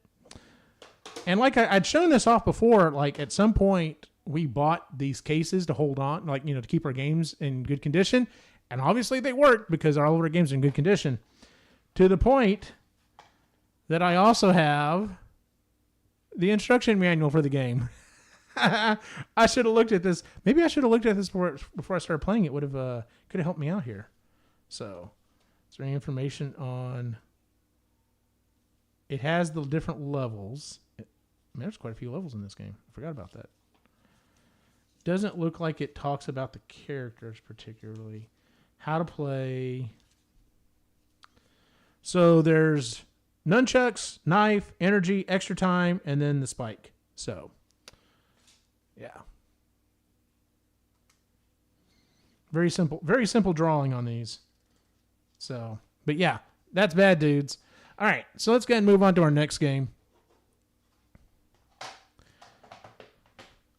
S1: And like I'd shown this off before, like at some point we bought these cases to hold on, like, you know, to keep our games in good condition. And obviously they worked because all of our games are in good condition. To the point that I also have the instruction manual for the game. I should have looked at this. Maybe I should have looked at this before I started playing. It would have could have helped me out here. So, is there any information on... It has the different levels. There's quite a few levels in this game. I forgot about that. Doesn't look like it talks about the characters particularly. How to play. So there's nunchucks, knife, energy, extra time, and then the spike. So, yeah. Very simple drawing on these. So, but yeah, that's Bad Dudes. All right, so let's go ahead and move on to our next game.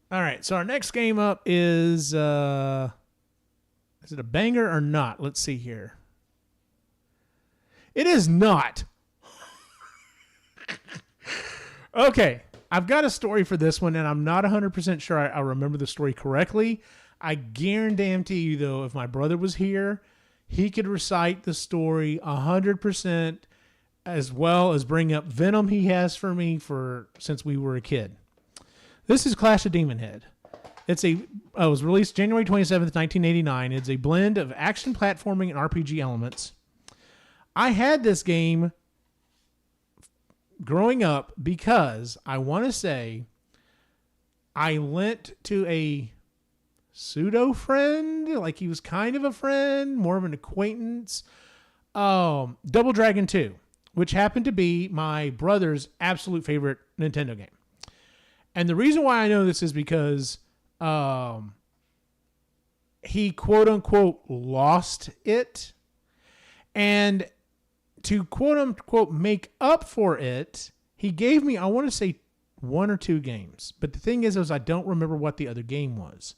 S1: All right, so our next game up is it a banger or not? Let's see here. It is not. Okay, I've got a story for this one, and I'm not 100% sure I remember the story correctly. I guarantee you, though, if my brother was here, he could recite the story 100%, as well as bring up Venom he has for me since we were a kid. This is Clash of Demonhead. It was released January 27th, 1989. It's a blend of action platforming and RPG elements. I had this game growing up because I want to say I lent to a pseudo friend, like he was kind of a friend, more of an acquaintance, Double Dragon 2, which happened to be my brother's absolute favorite Nintendo game. And the reason why I know this is because he quote unquote lost it. And to quote unquote make up for it, he gave me, I want to say 1 or 2 games. But the thing is I don't remember what the other game was.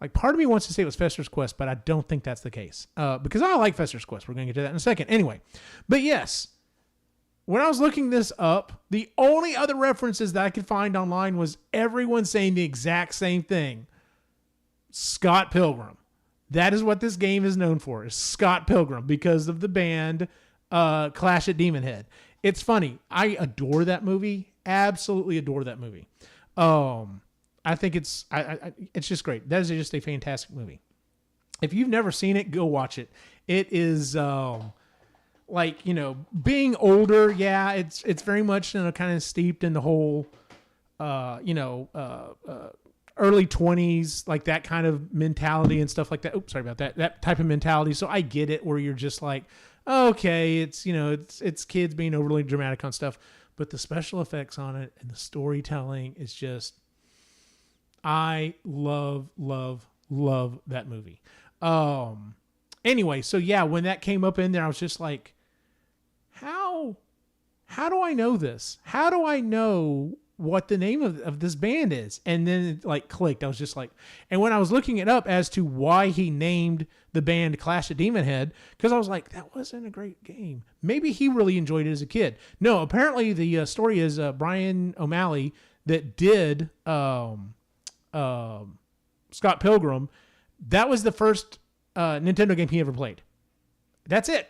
S1: Like, part of me wants to say it was Fester's Quest, but I don't think that's the case. Because I like Fester's Quest. We're going to get to that in a second. Anyway, but yes, when I was looking this up, the only other references that I could find online was everyone saying the exact same thing. Scott Pilgrim. That is what this game is known for, is Scott Pilgrim, because of the band Clash at Demonhead. It's funny. I adore that movie. Absolutely adore that movie. I think it's just great. That is just a fantastic movie. If you've never seen it, go watch it. It is like, you know, being older. Yeah, it's very much, you know, kind of steeped in the whole, early 20s, like that kind of mentality and stuff like that. Oops, sorry about that. That type of mentality. So I get it, where you're just like, okay, it's, you know, it's kids being overly dramatic on stuff, but the special effects on it and the storytelling is just, I love that movie. Anyway, so yeah, when that came up in there, I was just like, how do I know this? How do I know what the name of this band is? And then it like clicked. I was just like, and when I was looking it up as to why he named the band Clash at Demonhead, because I was like, that wasn't a great game. Maybe he really enjoyed it as a kid. No, apparently the story is Brian O'Malley that did Scott Pilgrim. That was the first Nintendo game he ever played. That's it.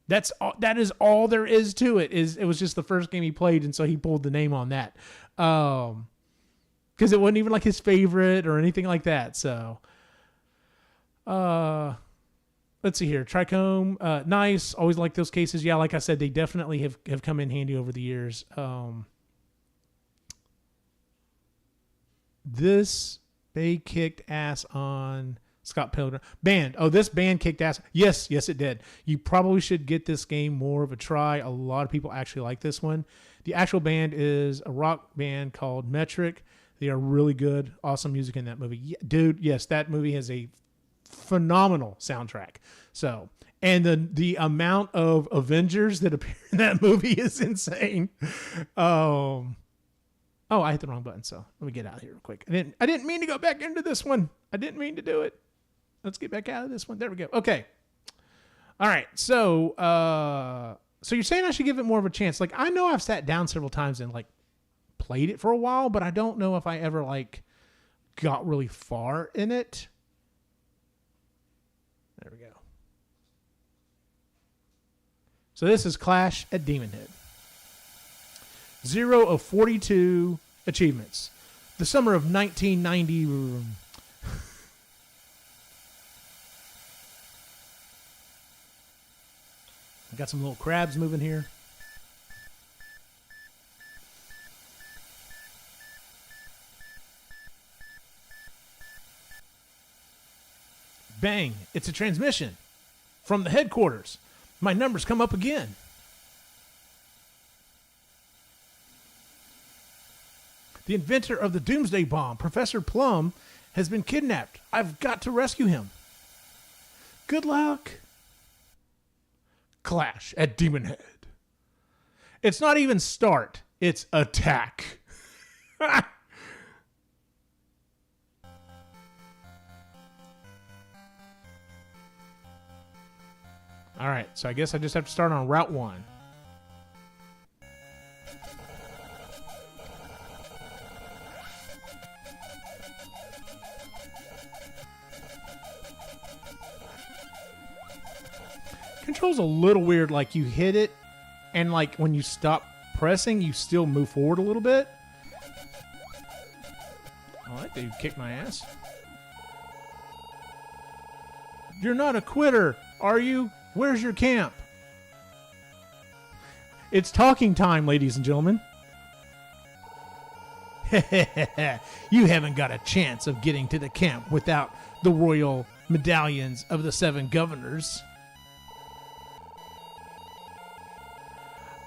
S1: That is all there is to it. It was just the first game he played, and so he pulled the name on that. Because it wasn't even like his favorite or anything like that. So, let's see here. Trichome, nice. Always like those cases. Yeah, like I said, they definitely have come in handy over the years. They kicked ass on Scott Pilgrim. Band. Oh, this band kicked ass. Yes, it did. You probably should get this game more of a try. A lot of people actually like this one. The actual band is a rock band called Metric. They are really good. Awesome music in that movie. Yeah, dude, yes, that movie has a phenomenal soundtrack. So, and the amount of Avengers that appear in that movie is insane. Oh, I hit the wrong button, so let me get out of here real quick. I didn't mean to go back into this one. I didn't mean to do it. Let's get back out of this one. There we go. Okay. All right. So you're saying I should give it more of a chance. Like, I know I've sat down several times and like played it for a while, but I don't know if I ever like got really far in it. There we go. So this is Clash at Demonhead. 0 of 42 achievements. The summer of 1990. I got some little crabs moving here. Bang, it's a transmission from the headquarters. My numbers come up again. The inventor of the Doomsday Bomb, Professor Plum, has been kidnapped. I've got to rescue him. Good luck. Clash at Demonhead. It's not even start, it's attack. All right, so I guess I just have to start on Route 1. Control's a little weird. Like, you hit it, and like when you stop pressing, you still move forward a little bit. Oh, that dude kicked my ass. You're not a quitter, are you? Where's your camp? It's talking time, ladies and gentlemen. You haven't got a chance of getting to the camp without the royal medallions of the 7 governors.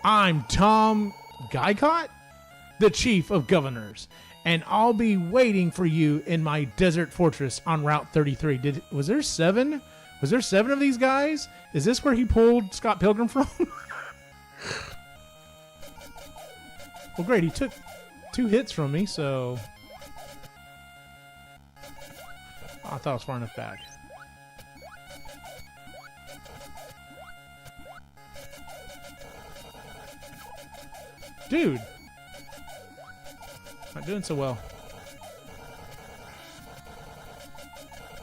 S1: I'm Tom Guycott, the chief of governors, and I'll be waiting for you in my desert fortress on Route 33. Was there 7? Was there 7 of these guys? Is this where he pulled Scott Pilgrim from? Well, great. He took 2 hits from me, so... Oh, I thought I was far enough back. Dude! Not doing so well.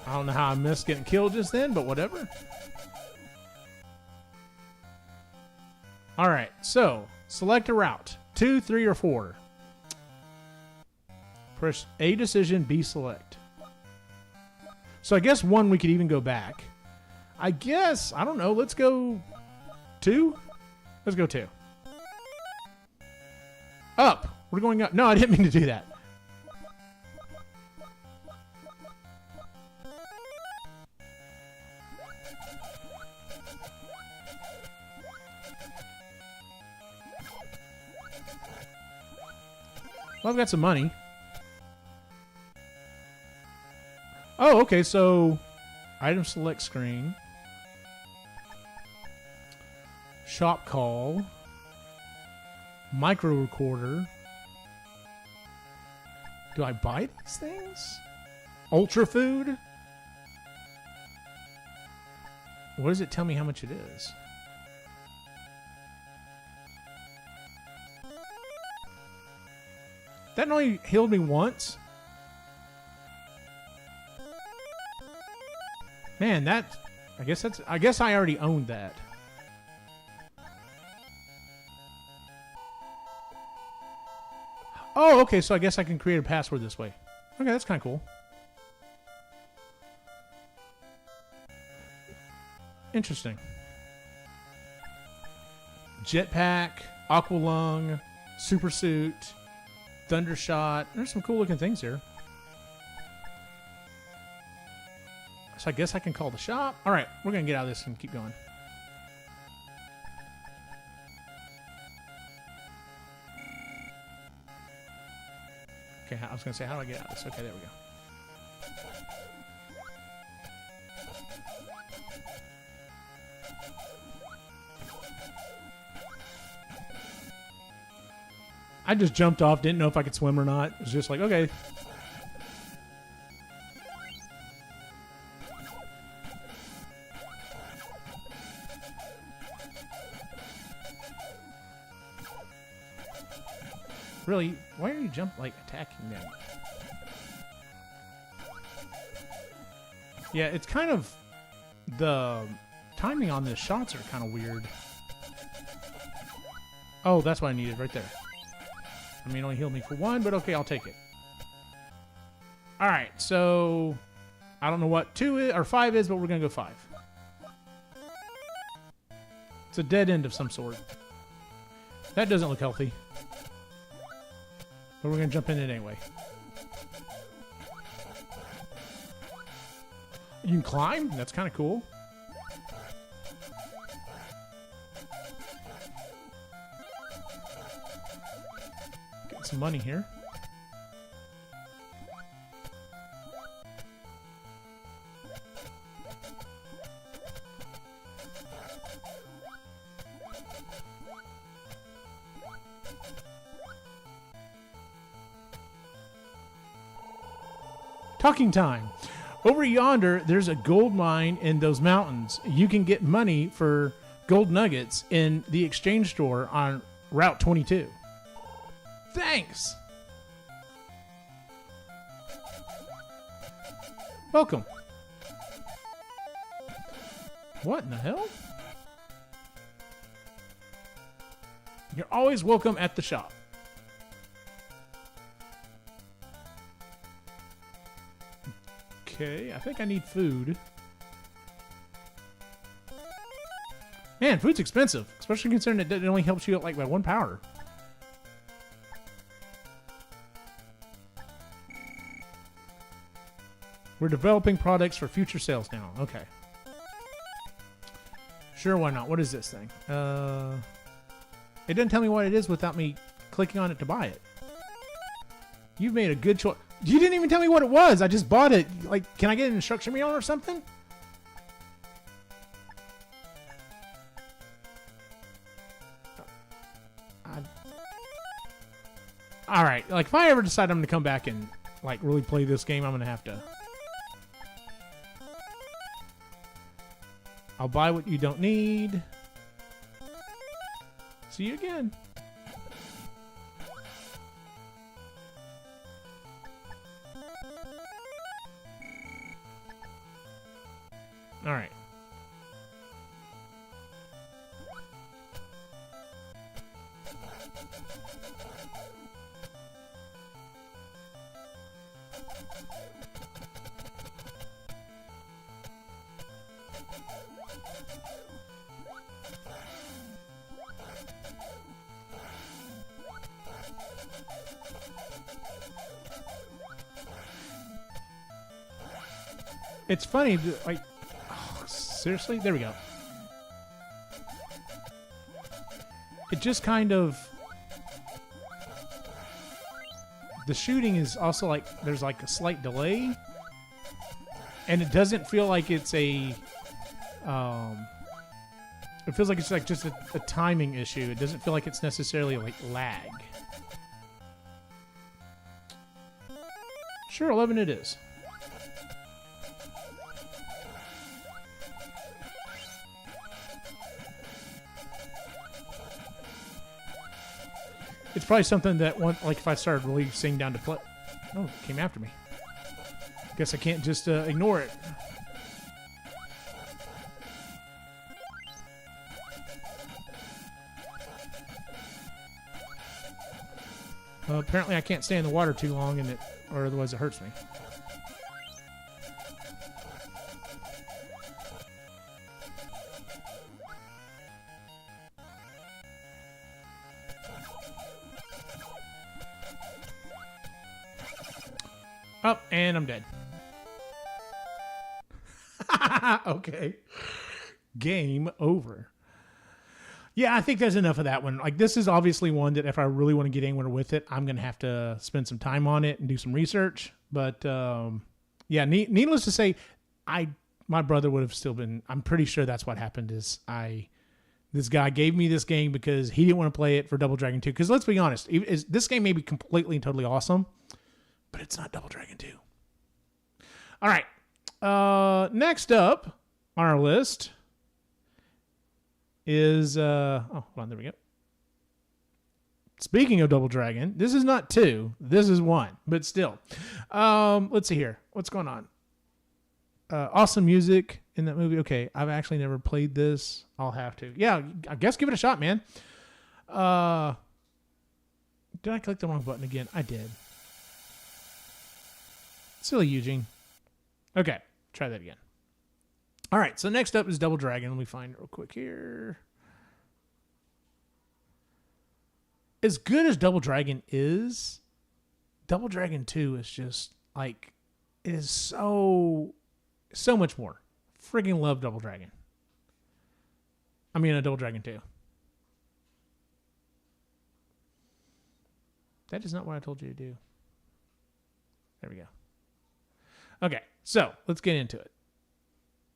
S1: I don't know how I missed getting killed just then, but whatever. Alright, so select a route. 2, 3, or 4. Press A decision, B select. So I guess 1 we could even go back. I guess, I don't know, let's go 2? Let's go 2. Up! We're going up. No, I didn't mean to do that. Well, I've got some money. Oh, okay, so item select screen. Shop call. Micro recorder. Do I buy these things? Ultra food? What does it tell me how much it is? That only healed me once? Man, that... I guess I already owned that. Oh, okay, so I guess I can create a password this way. Okay, that's kind of cool. Interesting. Jetpack, Aqualung, Super Suit, Thundershot. There's some cool looking things here. So I guess I can call the shop. All right, we're going to get out of this and keep going. Okay, I was going to say, how do I get out of this? Okay, there we go. I just jumped off, didn't know if I could swim or not. It was just like, okay. Really? Why are you attacking them? Yeah, it's kind of... The timing on the shots are kind of weird. Oh, that's what I needed right there. I mean, it only healed me for 1, but okay, I'll take it. Alright, so... I don't know what 2 is, or 5 is, but we're going to go 5. It's a dead end of some sort. That doesn't look healthy. But we're going to jump in it anyway. You can climb? That's kind of cool. Getting some money here. Talking time. Over yonder, there's a gold mine in those mountains. You can get money for gold nuggets in the exchange store on Route 22. Thanks! Welcome. What in the hell? You're always welcome at the shop. Okay, I think I need food. Man, food's expensive, especially considering it only helps you out like by 1 power. We're developing products for future sales now. Okay. Sure, why not? What is this thing? It doesn't tell me what it is without me clicking on it to buy it. You've made a good choice. You didn't even tell me what it was. I just bought it. Like, can I get an instruction manual or something? All right. Like, if I ever decide I'm going to come back and, like, really play this game, I'm going to have to... I'll buy what you don't need. See you again. All right. It's funny, like, oh, seriously? There we go. It just kind of... The shooting is also like, there's like a slight delay. And it doesn't feel like it's a... it feels like it's like just a timing issue. It doesn't feel like it's necessarily like lag. Sure, 11 it is. It's probably something that like if I started really sitting down to play. Oh, it came after me. Guess I can't just ignore it. Apparently I can't stay in the water too long, or otherwise it hurts me. Oh, and I'm dead. Okay. Game over. Yeah, I think there's enough of that one. Like, this is obviously one that if I really want to get anywhere with it, I'm going to have to spend some time on it and do some research. But, yeah, needless to say, my brother would have still been... I'm pretty sure that's what happened is this guy gave me this game because he didn't want to play it for Double Dragon 2. Because let's be honest, this game may be completely and totally awesome, but it's not Double Dragon 2. All right. Next up on our list is... oh, hold on. There we go. Speaking of Double Dragon, this is not 2. This is 1. But still. Let's see here. What's going on? Awesome music in that movie. Okay, I've actually never played this. I'll have to. Yeah, I guess give it a shot, man. Did I click the wrong button again? I did. Silly Eugene. Okay, try that again. All right, so next up is Double Dragon. Let me find it real quick here. As good as Double Dragon is, Double Dragon 2 is just like, it is so much more. Friggin' love Double Dragon. I mean, a Double Dragon 2. That is not what I told you to do. There we go. Okay, so let's get into it.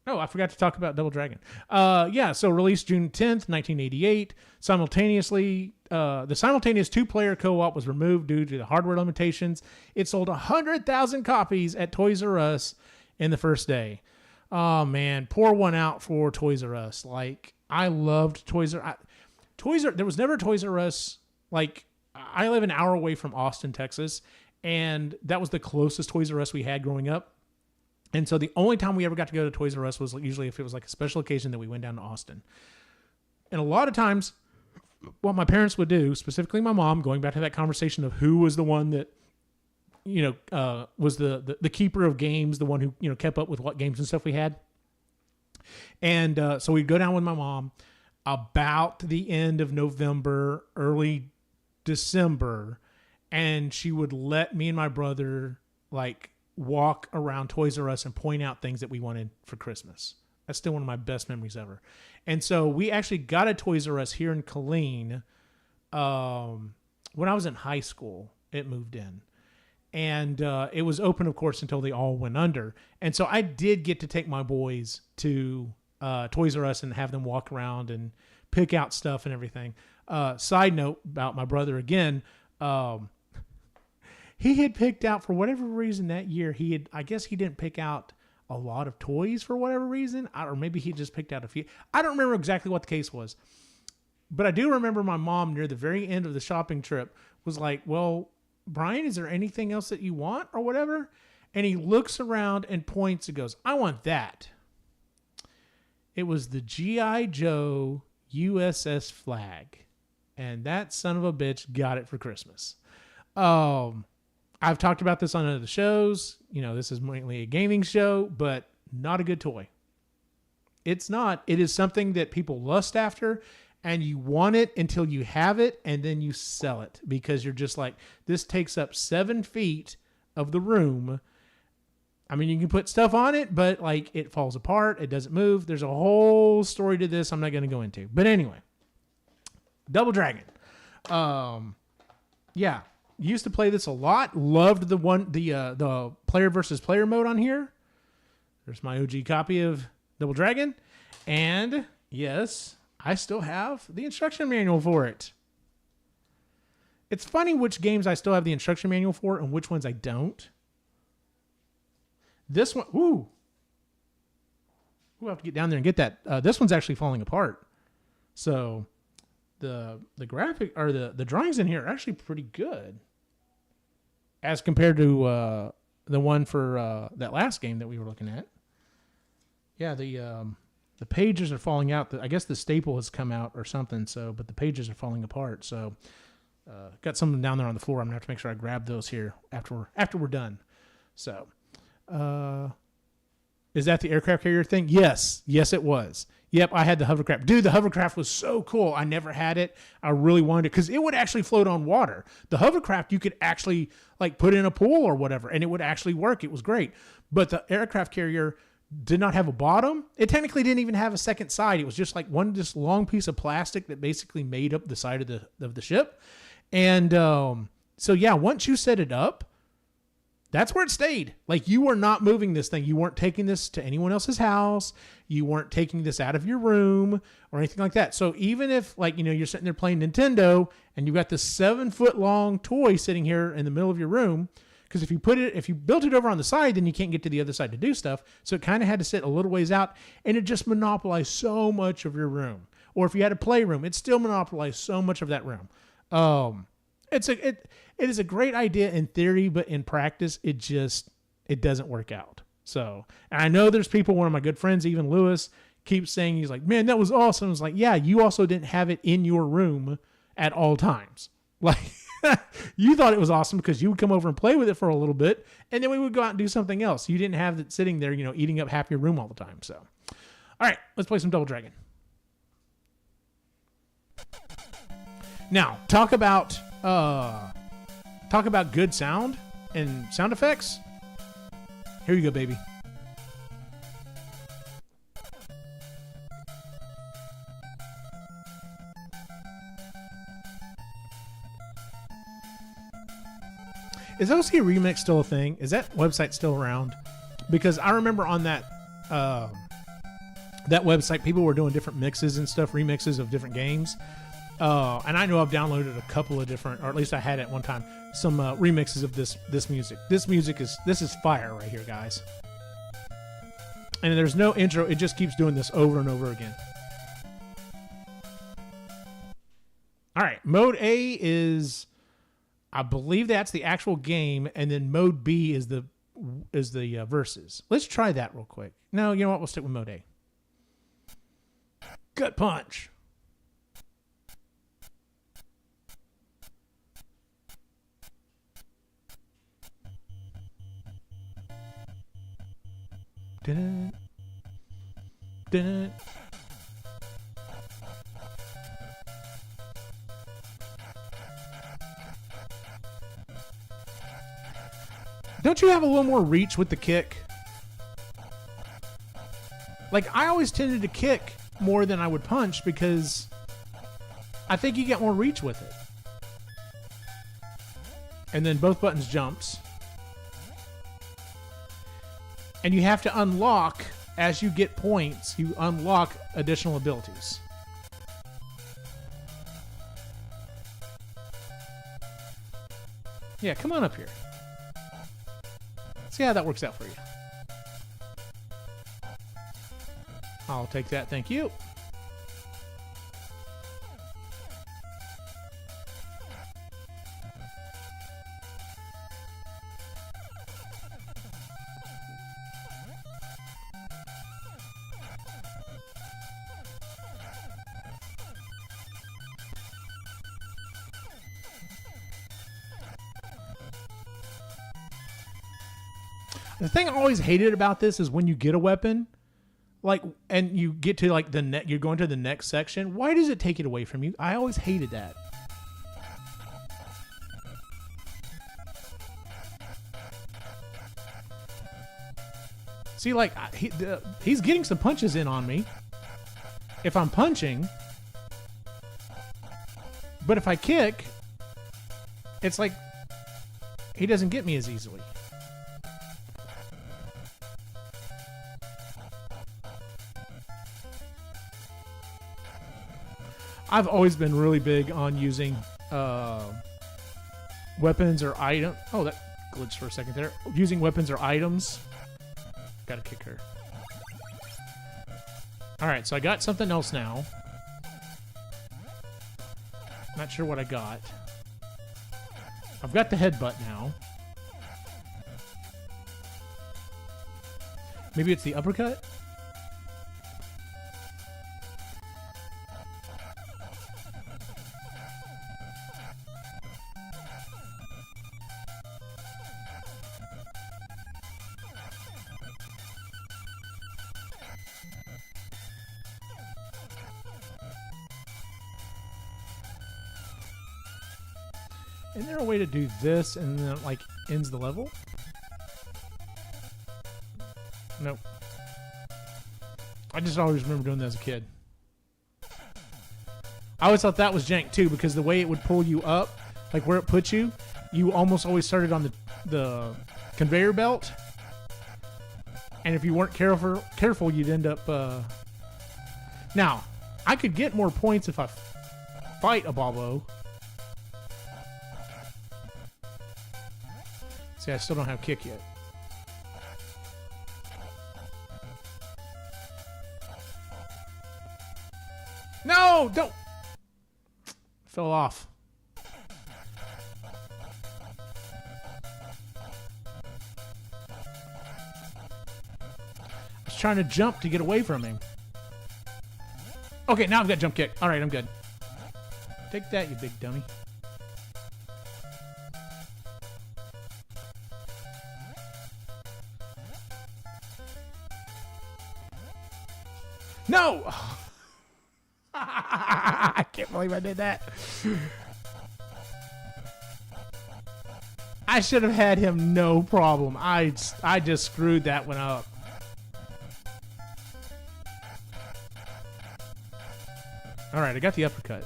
S1: Oh, I forgot to talk about Double Dragon. Yeah, so released June 10th, 1988. Simultaneously, the simultaneous two-player co-op was removed due to the hardware limitations. It sold 100,000 copies at Toys R Us in the first day. Oh, man, pour one out for Toys R Us. Like, I loved Toys R Us. There was never a Toys R Us. Like, I live an hour away from Austin, Texas, and that was the closest Toys R Us we had growing up. And so the only time we ever got to go to Toys R Us was usually if it was like a special occasion that we went down to Austin. And a lot of times what my parents would do, specifically my mom, going back to that conversation of who was the one that, was the keeper of games, the one who, kept up with what games and stuff we had. And so we'd go down with my mom about the end of November, early December, and she would let me and my brother walk around Toys R Us and point out things that we wanted for Christmas. That's still one of my best memories ever. And so we actually got a Toys R Us here in Killeen. When I was in high school, it moved in. And it was open, of course, until they all went under. And so I did get to take my boys to Toys R Us and have them walk around and pick out stuff and everything. Side note about my brother again, he had picked out, for whatever reason that year, I guess he didn't pick out a lot of toys for whatever reason. Or maybe he just picked out a few. I don't remember exactly what the case was. But I do remember my mom near the very end of the shopping trip was like, well, Brian, is there anything else that you want or whatever? And he looks around and points and goes, I want that. It was the G.I. Joe USS Flag. And that son of a bitch got it for Christmas. I've talked about this on other shows. You know, this is mainly a gaming show, but not a good toy. It's not. It is something that people lust after, and you want it until you have it, and then you sell it because you're just like, this takes up 7 feet of the room. I mean, you can put stuff on it, but like it falls apart. It doesn't move. There's a whole story to this I'm not going to go into. But anyway, Double Dragon. Yeah. Used to play this a lot. Loved the player versus player mode on here. There's my OG copy of Double Dragon. And yes, I still have the instruction manual for it. It's funny which games I still have the instruction manual for and which ones I don't. This one, ooh. We'll have to get down there and get that. This one's actually falling apart. So the graphic or the drawings in here are actually pretty good as compared to the one for that last game that we were looking at. Yeah, the pages are falling out. I guess the staple has come out or something. So, but the pages are falling apart. So, got something down there on the floor. I'm gonna have to make sure I grab those here after we're done. So, is that the aircraft carrier thing? Yes, it was. Yep, I had the hovercraft. Dude, the hovercraft was so cool. I never had it. I really wanted it because it would actually float on water. The hovercraft you could actually like put in a pool or whatever, and it would actually work. It was great. But the aircraft carrier did not have a bottom. It technically didn't even have a second side. It was just like one just long piece of plastic that basically made up the side of the ship. And so yeah, once you set it up, that's where it stayed. Like you were not moving this thing. You weren't taking this to anyone else's house. You weren't taking this out of your room or anything like that. So even if like, you know, you're sitting there playing Nintendo and you've got this 7-foot long toy sitting here in the middle of your room, because if you built it over on the side, then you can't get to the other side to do stuff. So it kind of had to sit a little ways out, and it just monopolized so much of your room. Or if you had a playroom, it still monopolized so much of that room. It is a great idea in theory, but in practice, it doesn't work out. So, and I know there's people, one of my good friends, even Lewis, keeps saying, he's like, man, that was awesome. It's like, yeah, you also didn't have it in your room at all times. Like, you thought it was awesome because you would come over and play with it for a little bit, and then we would go out and do something else. You didn't have it sitting there, you know, eating up half your room all the time. So, all right, let's play some Double Dragon. Now, talk about good sound and sound effects. Here you go, baby. Is OC Remix still a thing? Is that website still around? Because I remember on that website, people were doing different mixes and stuff, remixes of different games. And I know I've downloaded a couple of different, or at least I had at one time, some remixes of this music. This is fire right here, guys. And there's no intro. It just keeps doing this over and over again. All right, mode A is, I believe that's the actual game, and then mode B is the verses. Let's try that real quick. No, you know what? We'll stick with mode A. Gut punch. Dun, dun. Don't you have a little more reach with the kick? Like, I always tended to kick more than I would punch because I think you get more reach with it. And then both buttons jumps. And you have to unlock, as you get points, you unlock additional abilities. Yeah, come on up here. See how that works out for you. I'll take that, thank you. The thing I always hated about this is when you get a weapon, like, and you get to like you're going to the next section. Why does it take it away from you? I always hated that. See, like, he's getting some punches in on me if I'm punching, but if I kick, it's like he doesn't get me as easily. I've always been really big on using weapons or items. Oh, that glitched for a second there. Using weapons or items. Gotta kick her. Alright, so I got something else now. Not sure what I got. I've got the headbutt now. Maybe it's the uppercut? Isn't there a way to do this and then it, like, ends the level? Nope. I just always remember doing that as a kid. I always thought that was jank too, because the way it would pull you up, like where it put you, you almost always started on the conveyor belt. And if you weren't careful, you'd end up... Now, I could get more points if I fight a Bobo. See, I still don't have kick yet. No! Don't! Fell off. I was trying to jump to get away from him. Okay, now I've got jump kick. Alright, I'm good. Take that, you big dummy. No! I can't believe I did that. I should have had him no problem. I just screwed that one up. Alright, I got the uppercut.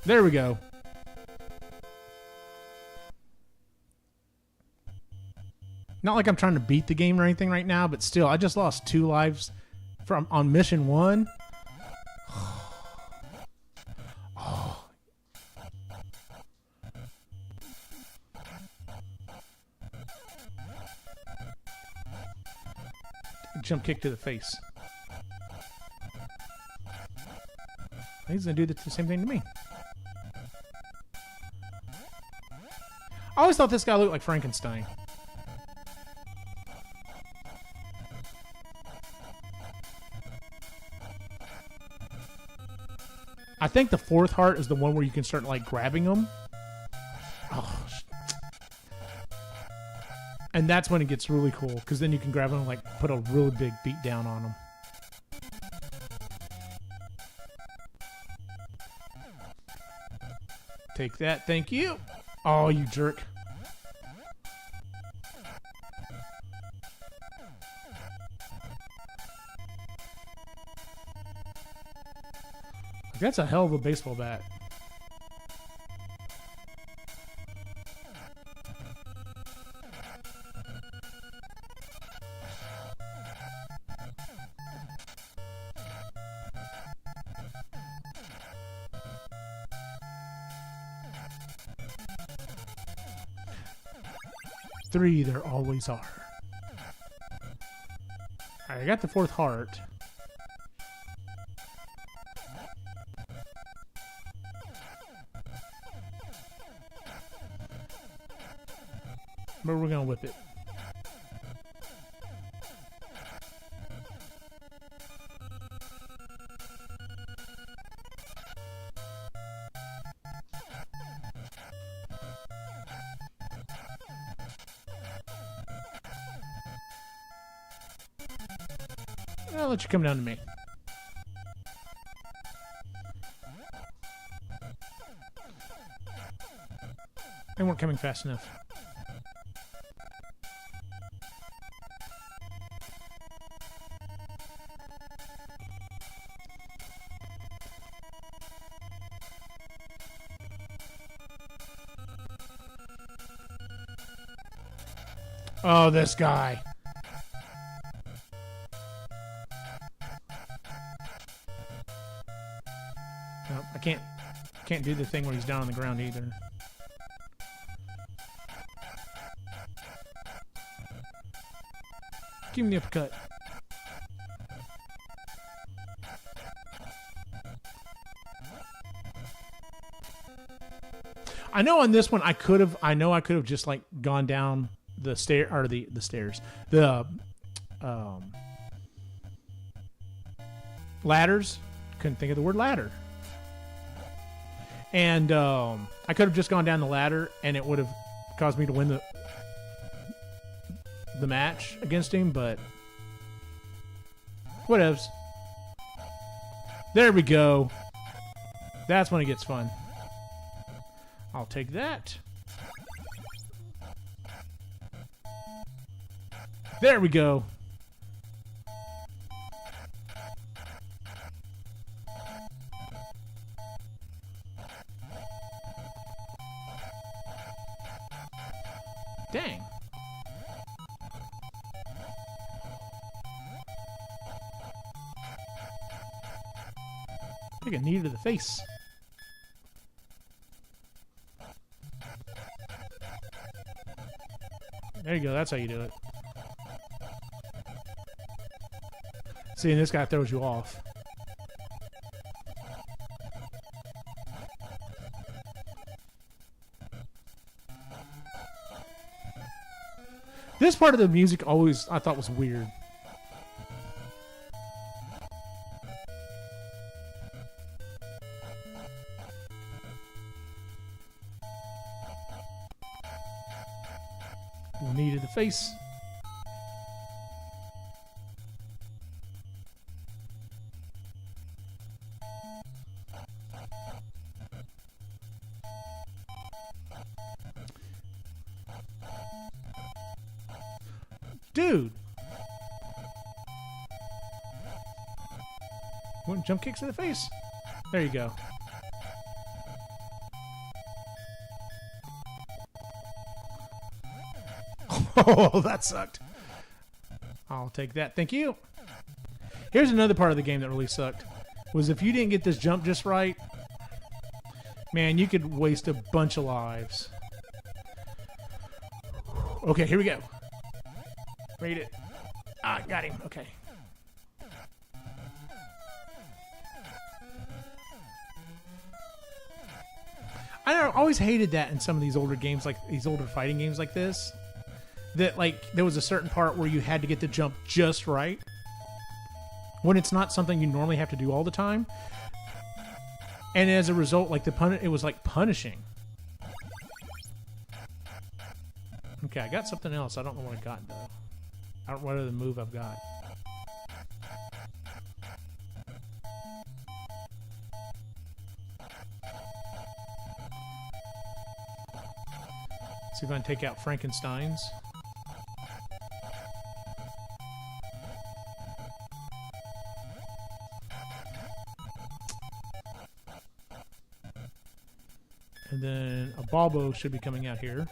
S1: There we go. Not like I'm trying to beat the game or anything right now, but still, I just lost 2 lives on mission 1. Oh. Jump kick to the face. He's gonna do the same thing to me. I always thought this guy looked like Frankenstein. I think the 4th heart is the one where you can start like grabbing them. Oh. And that's when it gets really cool, because then you can grab them and like put a really big beat down on them. Take that, thank you. Oh, you jerk. That's a hell of a baseball bat. 3 there always are. Alright, I got the 4th heart. But we're gonna whip it. I'll let you come down to me. They weren't coming fast enough. Oh, this guy. No, I can't do the thing where he's down on the ground either. Give him the uppercut. I know on this one I could have just like gone down the stair or the stairs. The ladders. Couldn't think of the word ladder. And I could have just gone down the ladder and it would have caused me to win the match against him, but whatevs. There we go. That's when it gets fun. I'll take that. There we go. Dang. Take a knee to the face. There you go. That's how you do it. See, and this guy throws you off. This part of the music always I thought was weird. Knee to the face. Dude. Want jump kicks in the face? There you go. Oh, that sucked. I'll take that. Thank you. Here's another part of the game that really sucked. Was if you didn't get this jump just right, man, you could waste a bunch of lives. Okay, here we go. Read it. Ah, got him. Okay. I always hated that in some of these older games, like these older fighting games like this. That, like, there was a certain part where you had to get the jump just right. When it's not something you normally have to do all the time. And as a result, like, it was like punishing. Okay, I got something else. I don't know what I got, though. I don't know what other move I've got. See if I can take out Frankenstein's. And then a Balbo should be coming out here.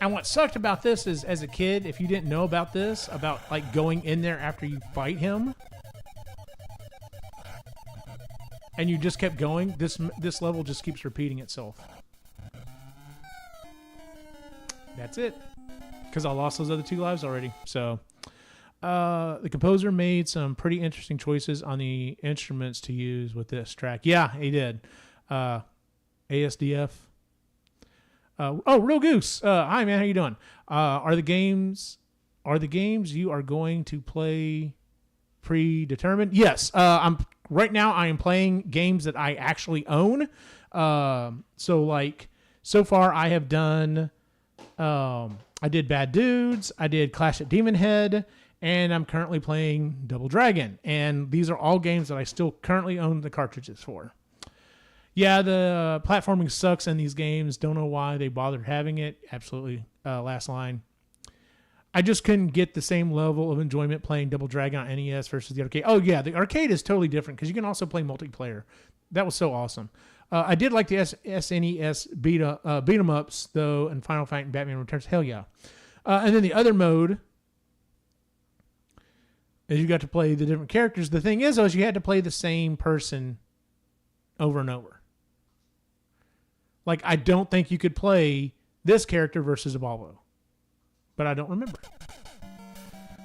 S1: And what sucked about this is, as a kid, if you didn't know about this, about like going in there after you fight him, and you just kept going, this level just keeps repeating itself. That's it. because I lost those other 2 lives already. So the composer made some pretty interesting choices on the instruments to use with this track. Yeah, he did. ASDF. Real Goose. Hi man, how you doing? Are the games you are going to play predetermined? Yes. Right now I am playing games that I actually own. So far I have done I did Bad Dudes, I did Clash at Demonhead, and I'm currently playing Double Dragon. And these are all games that I still currently own the cartridges for. Yeah, the platforming sucks in these games. Don't know why they bothered having it. Absolutely. Last line. I just couldn't get the same level of enjoyment playing Double Dragon on NES versus the arcade. Oh, yeah, the arcade is totally different because you can also play multiplayer. That was so awesome. I did like the SNES beat 'em ups, though, and Final Fight and Batman Returns. Hell yeah. And then the other mode is you got to play the different characters. The thing is, though, is you had to play the same person over and over. Like, I don't think you could play this character versus a Volvo. But I don't remember.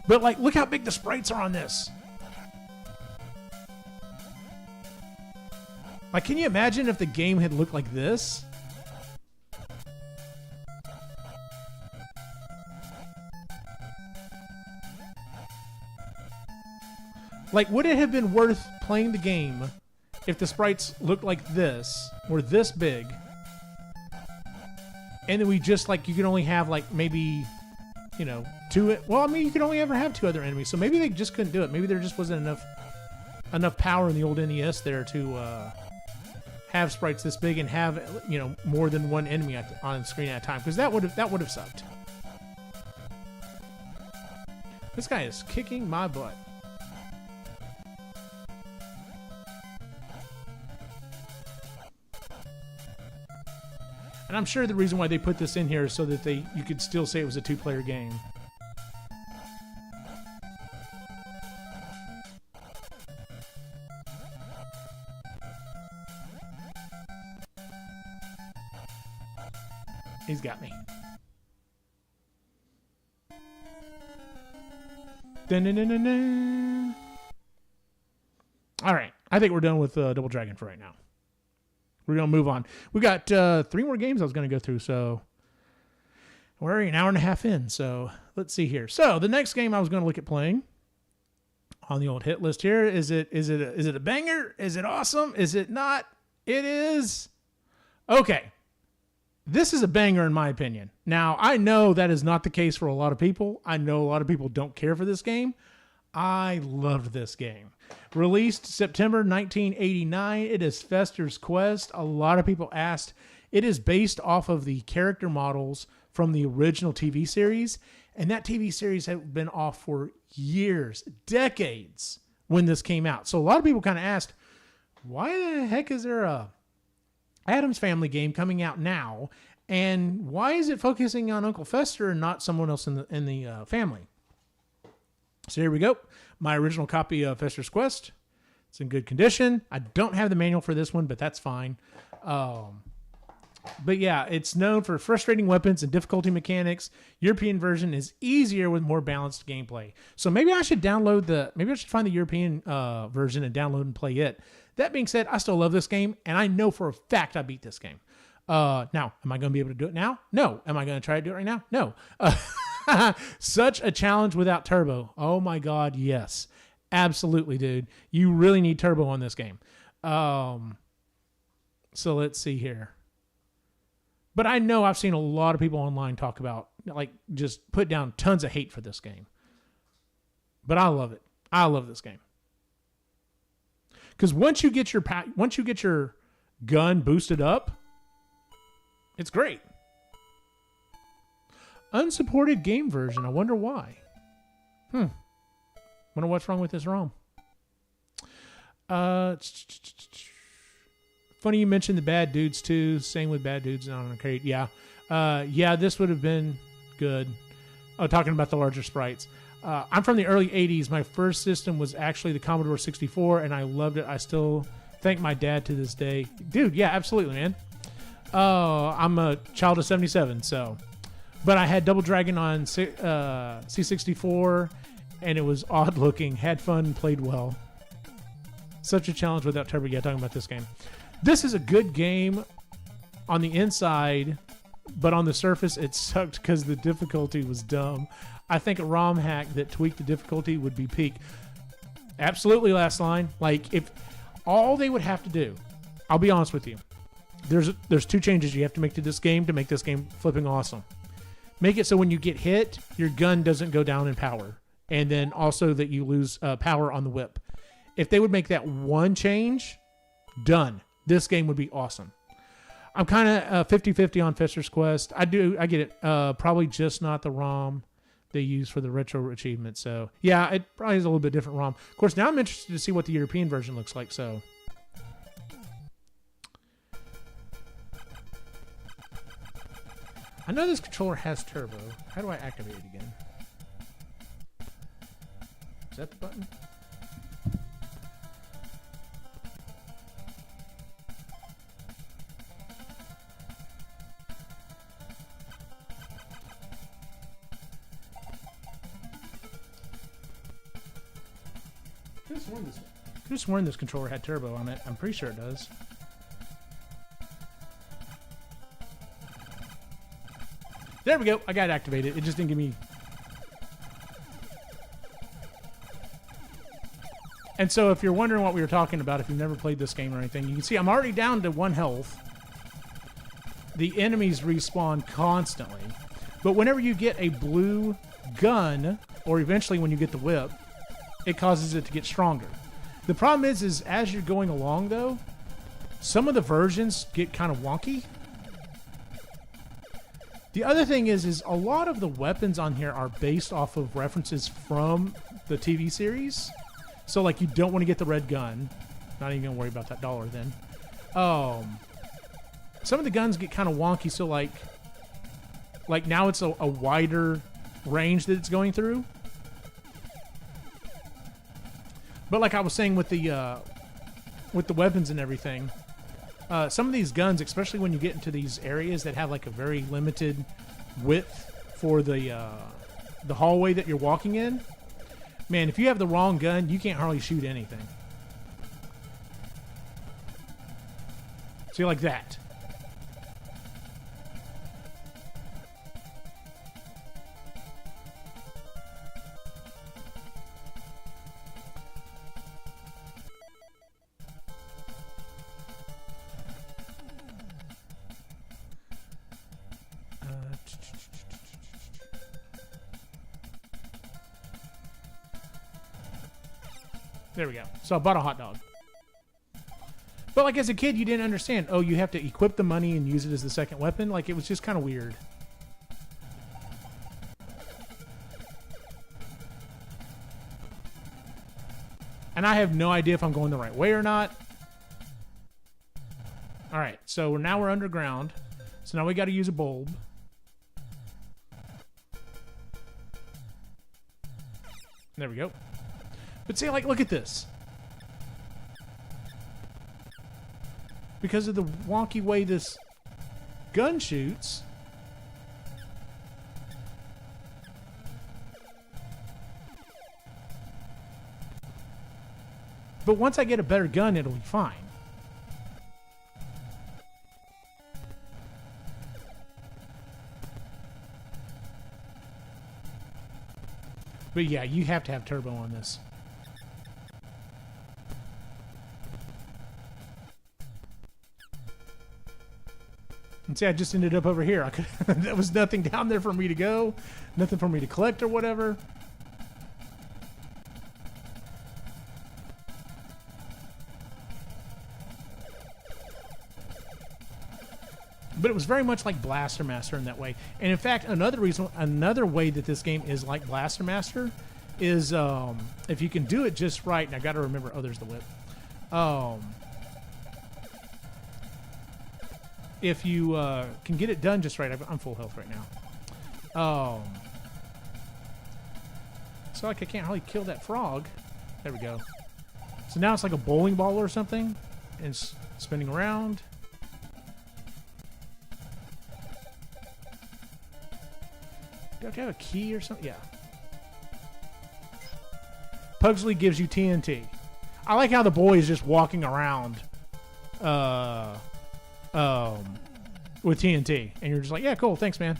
S1: But, like, look how big the sprites are on this. Like, can you imagine if the game had looked like this? Like, would it have been worth playing the game if the sprites looked like this, were this big, and then we just, like, you could only have, like, maybe, you know, 2... Well, I mean, you could only ever have 2 other enemies, so maybe they just couldn't do it. Maybe there just wasn't enough power in the old NES there to have sprites this big and have, you know, more than one enemy on screen at a time, because that would have sucked. This guy is kicking my butt. And I'm sure the reason why they put this in here is so that you could still say it was a 2-player game. He's got me. Dun-dun-dun-dun-dun. All right. I think we're done with Double Dragon for right now. We're going to move on. We got 3 more games I was going to go through, so we're already an hour and a half in, so let's see here. So the next game I was going to look at playing on the old hit list here, is it a banger? Is it awesome? Is it not? It is. Okay. This is a banger in my opinion. Now, I know that is not the case for a lot of people. I know a lot of people don't care for this game. I loved this game. Released September 1989. It is Fester's Quest. A lot of people asked. It is based off of the character models from the original TV series. And that TV series had been off for years, decades when this came out. So a lot of people kind of asked, why the heck is there a Addams Family game coming out now? And why is it focusing on Uncle Fester and not someone else in the family? So here we go. My original copy of Fester's Quest. It's in good condition. I don't have the manual for this one, but that's fine. But yeah, it's known for frustrating weapons and difficulty mechanics. European version is easier with more balanced gameplay. So maybe I should find the European version and download and play it. That being said, I still love this game, and I know for a fact I beat this game. Now, am I going to be able to do it now? No. Am I going to try to do it right now? No. Such a challenge without turbo. Oh my God, yes. Absolutely, dude. You really need turbo on this game. So let's see here. But I know I've seen a lot of people online talk about, like, just put down tons of hate for this game. But I love it. I love this game. Because once you get your gun boosted up, it's great. Unsupported game version. I wonder why. Wonder what's wrong with this ROM. Funny you mentioned the Bad Dudes too. Same with Bad Dudes on an arcade. Yeah. Yeah, this would have been good. Oh, talking about the larger sprites. I'm from the early 80s. My first system was actually the Commodore 64, and I loved it. I still thank my dad to this day. Dude, yeah, absolutely, man. I'm a child of 77, so But I had Double Dragon on C64, and it was odd looking, had fun, played well. Such a challenge without turbo. Yeah, talking about this game. This is a good game on the inside, but on the surface it sucked because the difficulty was dumb. I think a ROM hack that tweaked the difficulty would be peak. Absolutely, last line. Like, if all they would have to do, I'll be honest with you, there's 2 changes you have to make to this game to make this game flipping awesome. Make it so when you get hit, your gun doesn't go down in power. And then also that you lose power on the whip. If they would make that one change, done. This game would be awesome. I'm kind of 50-50 on Fester's Quest. I get it. Probably just not the ROM they use for the retro achievement. So, yeah, it probably is a little bit different ROM. Of course, now I'm interested to see what the European version looks like. So, I know this controller has turbo. How do I activate it again? Is that the button? I could have sworn this controller had turbo on it. I'm pretty sure it does. There we go. I got it activated. It just didn't give me... And so if you're wondering what we were talking about, if you've never played this game or anything, you can see I'm already down to 1 health. The enemies respawn constantly. But whenever you get a blue gun, or eventually when you get the whip, it causes it to get stronger. The problem is as you're going along, though, some of the versions get kind of wonky. The other thing is a lot of the weapons on here are based off of references from the TV series. So, like, you don't want to get the red gun. Not even going to worry about that dollar then. Some of the guns get kind of wonky, so, like now it's a wider range that it's going through. But like I was saying with the weapons and everything, some of these guns, especially when you get into these areas that have like a very limited width for the hallway that you're walking in, man, if you have the wrong gun, you can't hardly shoot anything. See, like that. There we go. So I bought a hot dog. But like as a kid, you didn't understand. Oh, you have to equip the money and use it as the second weapon. Like it was just kind of weird. And I have no idea if I'm going the right way or not. All right. So now we're underground. So now we got to use a bulb. There we go. But see, like, look at this. Because of the wonky way this gun shoots. But once I get a better gun, it'll be fine. But yeah, you have to have turbo on this. And see, I just ended up over here. There was nothing down there for me to go, nothing for me to collect or whatever. But it was very much like Blaster Master in that way. And in fact, another way that this game is like Blaster Master is if you can do it just right. And I got to remember, oh, there's the whip. If you can get it done just right, I'm full health right now. So like I can't hardly kill that frog. There we go. So now it's like a bowling ball or something, and it's spinning around. Do I have to have a key or something? Yeah. Pugsley gives you TNT. I like how the boy is just walking around with TNT. And you're just like, yeah, cool. Thanks, man.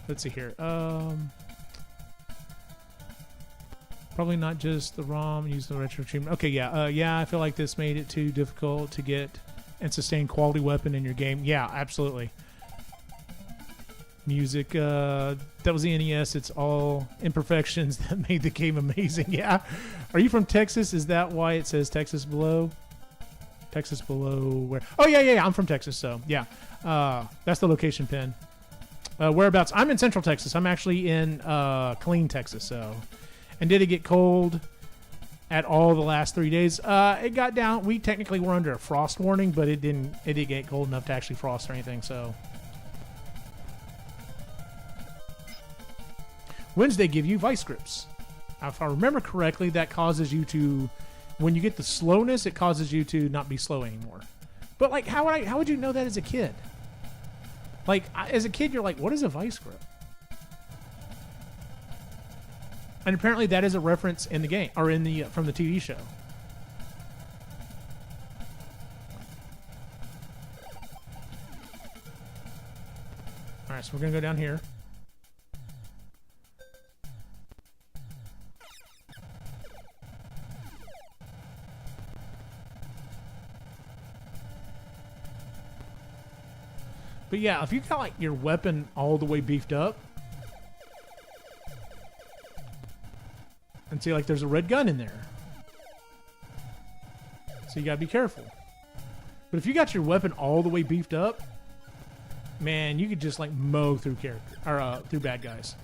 S1: Let's see here. Probably not just the ROM. Use the retro treatment. Okay, yeah. Yeah, I feel like this made it too difficult to get and sustain quality weapon in your game. Yeah, absolutely. Music. That was the NES. It's all imperfections that made the game amazing. Yeah. Are you from Texas? Is that why it says Texas below? Texas below where? Oh, yeah. I'm from Texas, so yeah. That's the location pin. Whereabouts? I'm in Central Texas. I'm actually in Killeen, Texas. So, and did it get cold at all the last 3 days? It got down. We technically were under a frost warning, but it didn't. It didn't get cold enough to actually frost or anything. So, Wednesday give you vice grips. If I remember correctly, that causes you to, when you get the slowness, it causes you to not be slow anymore. But like, how would you know that as a kid? Like, as a kid, you're like, what is a vice grip? And apparently that is a reference in the game, or in the from the TV show. All right, so we're going to go down here. But yeah, if you got like your weapon all the way beefed up, and see like there's a red gun in there, so you gotta be careful. But if you got your weapon all the way beefed up, man, you could just like mow through through bad guys.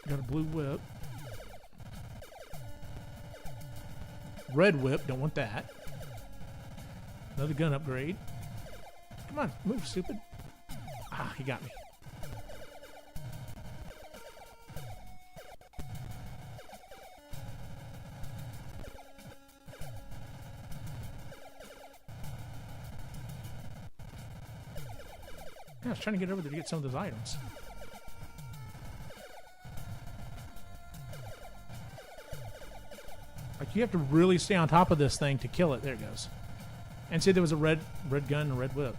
S1: Got a blue whip, red whip. Don't want that. Another gun upgrade. Come on, move, stupid. Ah, he got me. Yeah, I was trying to get over there to get some of those items. Like, you have to really stay on top of this thing to kill it. There it goes. And see, there was a red gun and a red whip.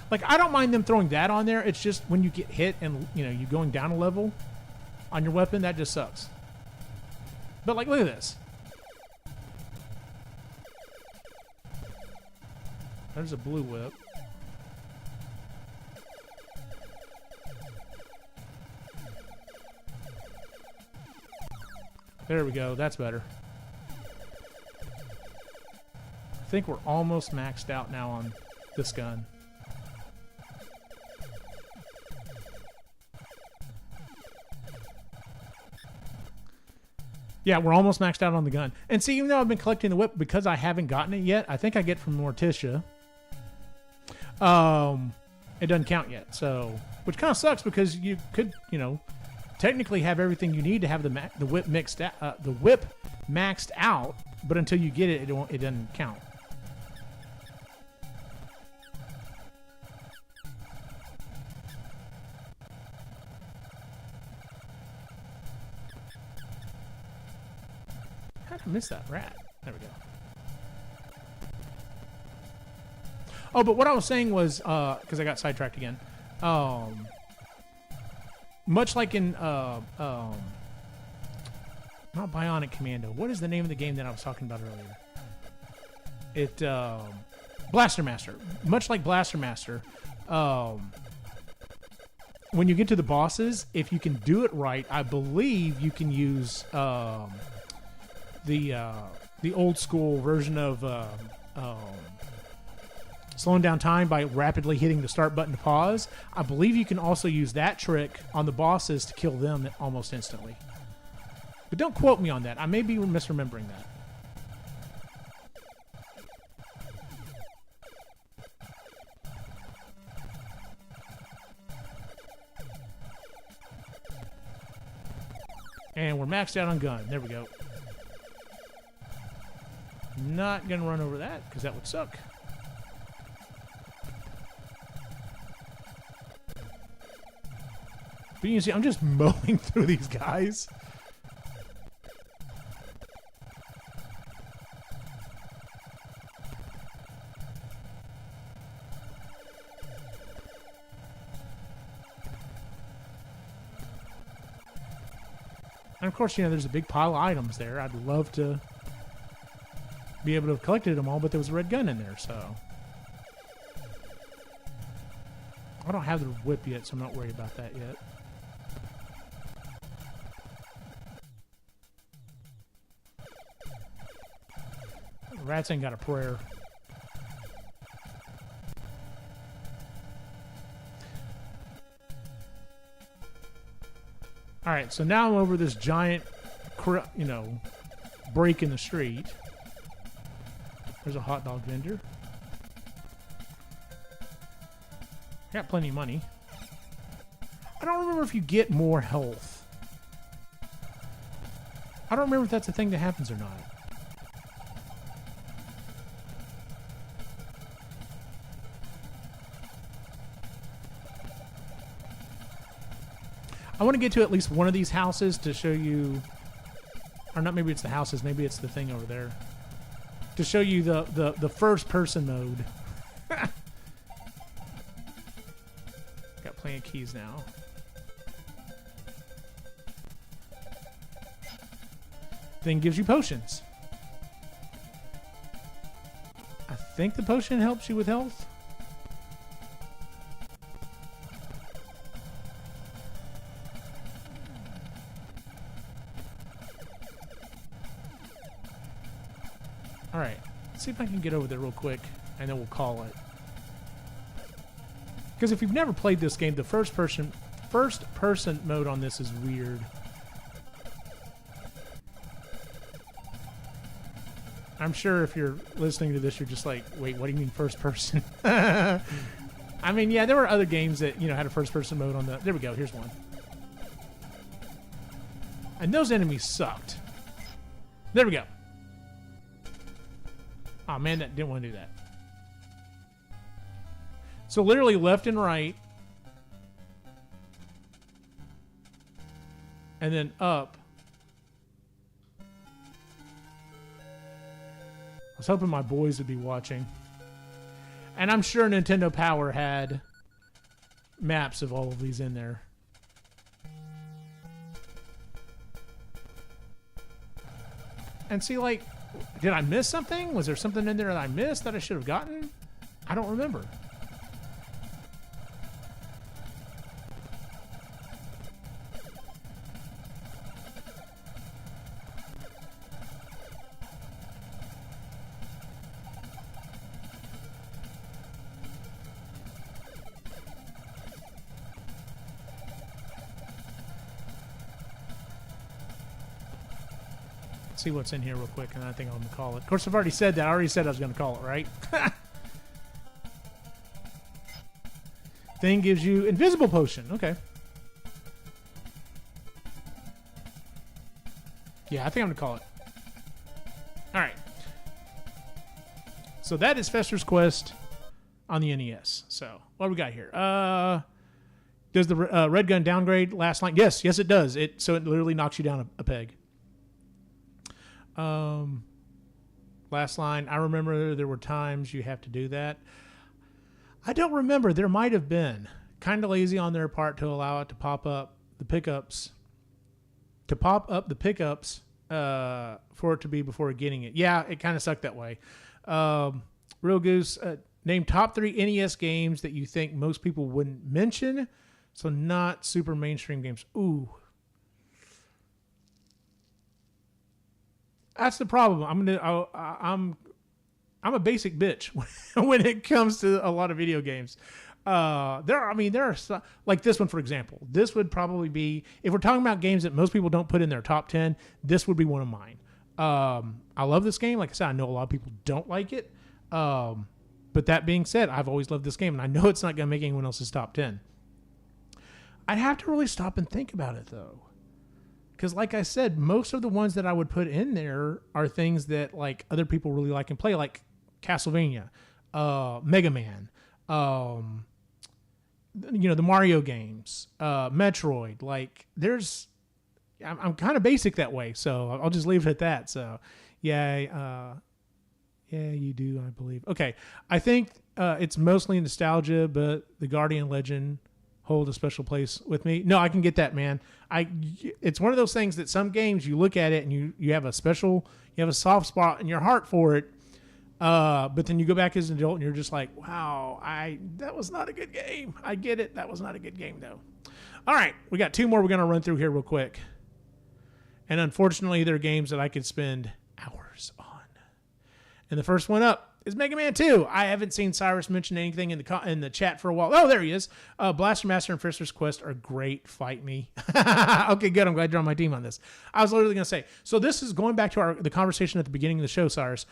S1: Like, I don't mind them throwing that on there. It's just when you get hit and, you know, you're going down a level on your weapon, that just sucks. But, like, look at this. There's a blue whip. There we go. That's better. I think we're almost maxed out now on this gun. Yeah, we're almost maxed out on the gun. And see, even though I've been collecting the whip, because I haven't gotten it yet, I think I get from Morticia. It doesn't count yet, so, which kind of sucks because you could, you know, technically have everything you need to have the whip mixed out, the whip maxed out, but until you get it, it doesn't count. How did I miss that rat? There we go. Oh, but what I was saying was, because I got sidetracked again. Much like in, not Bionic Commando. What is the name of the game that I was talking about earlier? Blaster Master. Much like Blaster Master, when you get to the bosses, if you can do it right, I believe you can use the old school version of slowing down time by rapidly hitting the start button to pause. I believe you can also use that trick on the bosses to kill them almost instantly. But don't quote me on that. I may be misremembering that. And we're maxed out on gun. There we go. Not going to run over that because that would suck. But you can see I'm just mowing through these guys. And of course, you know, there's a big pile of items there. I'd love to be able to have collected them all, but there was a red gun in there, so. I don't have the whip yet, so I'm not worried about that yet. Rats ain't got a prayer. All right, so now I'm over this giant, you know, break in the street. There's a hot dog vendor. Got plenty of money. I don't remember if you get more health. I don't remember if that's a thing that happens or not. I want to get to at least one of these houses to show you, or not, maybe it's the houses, maybe it's the thing over there, to show you the first person mode. Got plenty of keys now. Thing gives you potions. I think the potion helps you with health. All right, let's see if I can get over there real quick, and then we'll call it. Because if you've never played this game, the first person mode on this is weird. I'm sure if you're listening to this, you're just like, wait, what do you mean first person? I mean, yeah, there were other games that, you know, had a first person mode on the... There we go, here's one. And those enemies sucked. There we go. Oh man, that didn't want to do that. So literally left and right. And then up. I was hoping my boys would be watching. And I'm sure Nintendo Power had maps of all of these in there. And see, like, did I miss something? Was there something in there that I missed that I should have gotten? I don't remember. See what's in here real quick, and I think I'm going to call it. Of course, I've already said that. I already said I was going to call it, right? Thing gives you invisible potion. Okay. Yeah, I think I'm going to call it. All right. So that is Fester's Quest on the NES. So what do we got here? Does the red gun downgrade last line? Yes, it does. So it literally knocks you down a peg. Last line. I remember there were times you have to do that. I don't remember. There might have been. Kind of lazy on their part to allow it to pop up the pickups. For it to be before getting it. Yeah, it kind of sucked that way. Real Goose, name top 3 NES games that you think most people wouldn't mention. So not super mainstream games. Ooh. That's the problem. I'm a basic bitch when it comes to a lot of video games. There are like this one, for example. This would probably be, if we're talking about games that most people don't put in their top 10, this would be one of mine. I love this game. Like I said, I know a lot of people don't like it. But that being said, I've always loved this game, and I know it's not going to make anyone else's top 10. I'd have to really stop and think about it, though. Because like I said, most of the ones that I would put in there are things that like other people really like and play, like Castlevania, Mega Man, the Mario games, Metroid. Like I'm kind of basic that way, so I'll just leave it at that. So yeah, you do, I believe. Okay, I think it's mostly nostalgia, but the Guardian Legend hold a special place with me. No, I can get that, man. It's one of those things that some games you look at it and you have a soft spot in your heart for it. But then you go back as an adult and you're just like, wow, that was not a good game. I get it. That was not a good game though. All right. We got 2 more we're going to run through here real quick. And unfortunately, they're games that I could spend hours on. And the first one up is Mega Man 2. I haven't seen Cyrus mention anything in the chat for a while. Oh, there he is. Blaster Master and Fister's Quest are great. Fight me. Okay, good. I'm glad you're on my team on this. I was literally going to say, so this is going back to the conversation at the beginning of the show, Cyrus.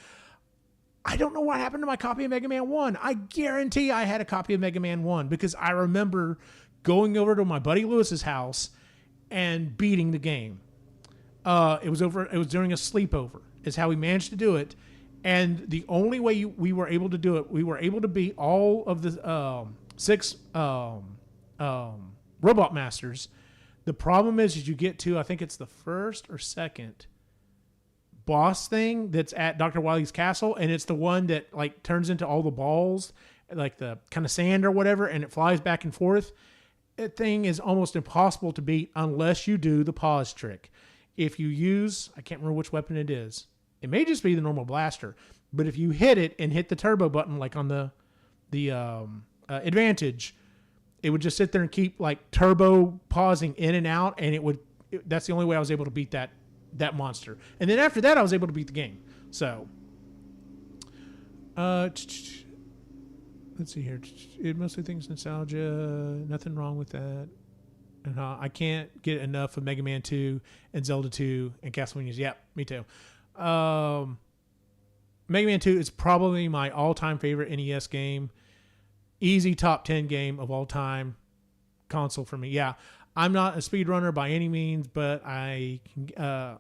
S1: I don't know what happened to my copy of Mega Man 1. I guarantee I had a copy of Mega Man 1 because I remember going over to my buddy Lewis's house and beating the game. It was during a sleepover is how we managed to do it. And the only way we were able to do it, we were able to beat all of the 6 Robot Masters. The problem is you get to, I think it's the first or second boss thing that's at Dr. Wily's castle, and it's the one that like turns into all the balls, like the kind of sand or whatever, and it flies back and forth. That thing is almost impossible to beat unless you do the pause trick. If you use, I can't remember which weapon it is. It may just be the normal blaster, but if you hit it and hit the turbo button, like on the advantage, it would just sit there and keep like turbo pausing in and out, and that's the only way I was able to beat that monster. And then after that, I was able to beat the game. So, let's see here. It mostly thinks nostalgia. Nothing wrong with that. And I can't get enough of Mega Man 2 and Zelda 2 and Castlevania. Yep, me too. Mega Man 2 is probably my all-time favorite NES game. Easy top 10 game of all time console for me. Yeah, I'm not a speedrunner by any means, but I can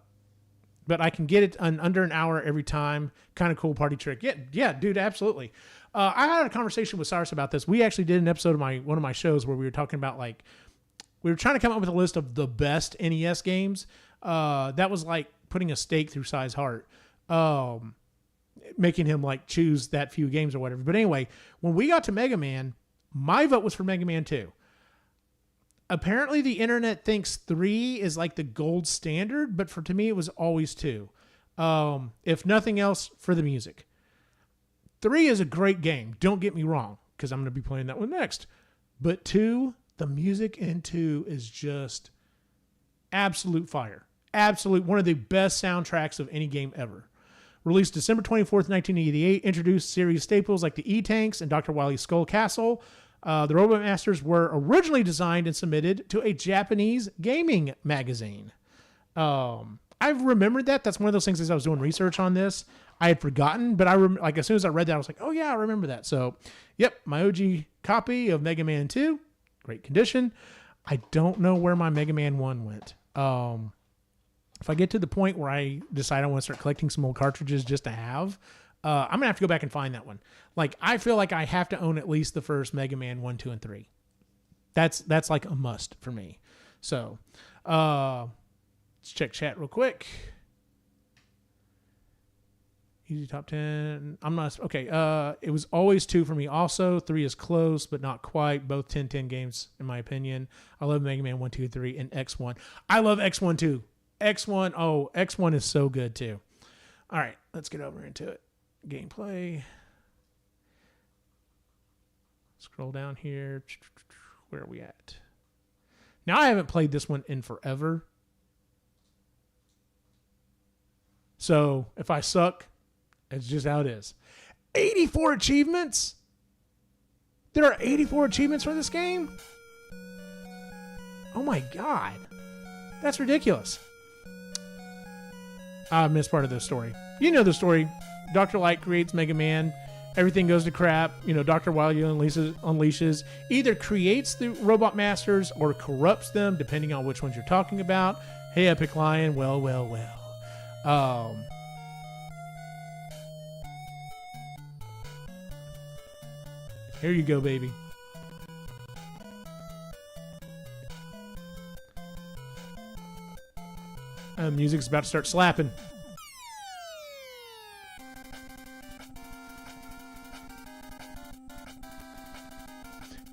S1: get it in under an hour every time. Kind of cool party trick. Yeah, dude, absolutely. I had a conversation with Cyrus about this. We actually did an episode of one of my shows where we were talking about like we were trying to come up with a list of the best NES games. That was like putting a stake through Cy's heart, making him like choose that few games or whatever. But anyway, when we got to Mega Man, my vote was for Mega Man 2. Apparently the internet thinks 3 is like the gold standard, but to me it was always 2. If nothing else, for the music. 3 is a great game, don't get me wrong, because I'm going to be playing that one next. But 2, the music in 2 is just absolute fire. Absolute, one of the best soundtracks of any game ever. Released December 24th, 1988, introduced series staples like the E-Tanks and Dr. Wily's Skull Castle. The Robot Masters were originally designed and submitted to a Japanese gaming magazine. I've remembered that. That's one of those things as I was doing research on this. I had forgotten, but like as soon as I read that, I was like, oh yeah, I remember that. So, yep, my OG copy of Mega Man 2, great condition. I don't know where my Mega Man 1 went. If I get to the point where I decide I want to start collecting some old cartridges just to have, I'm going to have to go back and find that one. Like, I feel like I have to own at least the first Mega Man 1, 2, and 3. That's like a must for me. So, let's check chat real quick. Easy top 10. I'm not... Okay, it was always 2 for me also. 3 is close, but not quite. Both 10-10 games, in my opinion. I love Mega Man 1, 2, 3, and X1. I love X1 too. X1 is so good too. All right, let's get over into it. Gameplay. Scroll down here. Where are we at? Now, I haven't played this one in forever. So, if I suck, it's just how it is. 84 achievements? There are 84 achievements for this game? Oh my God. That's ridiculous. I missed part of the story. You know the story. Dr. Light creates Mega Man. Everything goes to crap. Dr. Wily unleashes, either creates the Robot Masters or corrupts them, depending on which ones you're talking about. Hey, Epic Lion. Well, well, well. Here you go, baby. Music's about to start slapping.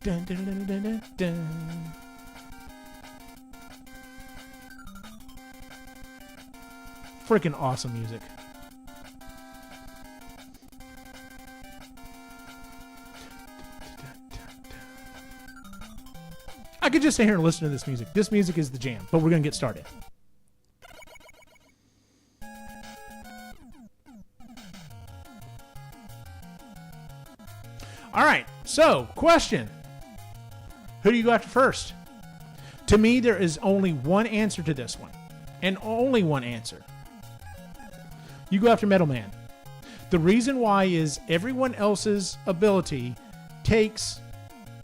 S1: Dun, dun, dun, dun, dun, dun. Freaking awesome music. I could just sit here and listen to this music. This music is the jam, but we're going to get started. All right, so question. Who do you go after first? To me, there is only one answer to this one, and only one answer. You go after Metal Man. The reason why is everyone else's ability takes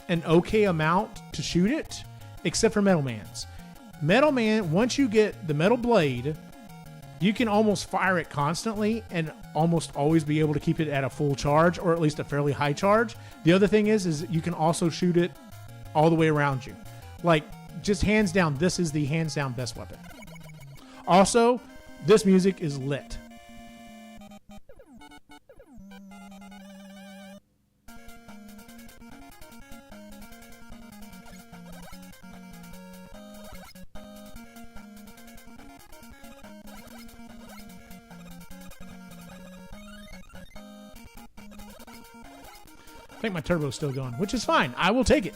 S1: an okay amount to shoot it, except for Metal Man's. Metal Man, once you get the metal blade, you can almost fire it constantly and almost always be able to keep it at a full charge, or at least a fairly high charge. The other thing is you can also shoot it all the way around you. Like, just hands down, this is the hands down best weapon. Also, this music is lit. I think my turbo's still going, which is fine. I will take it.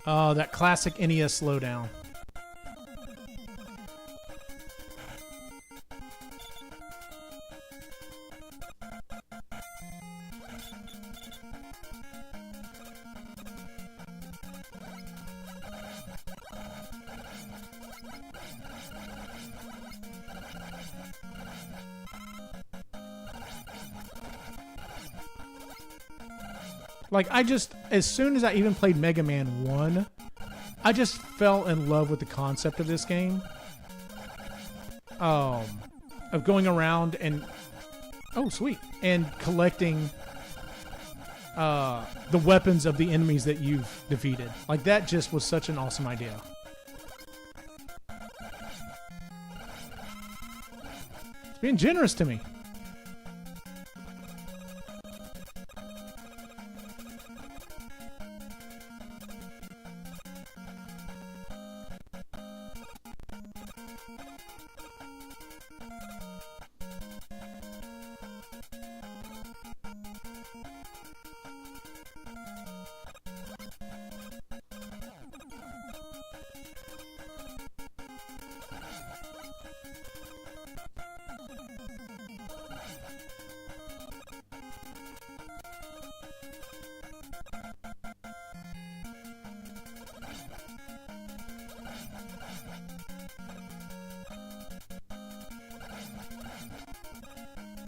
S1: Oh, that classic NES slowdown. Like, as soon as I even played Mega Man 1, I just fell in love with the concept of this game. Of going around and, oh, sweet, and collecting the weapons of the enemies that you've defeated. Like, that just was such an awesome idea. It's being generous to me.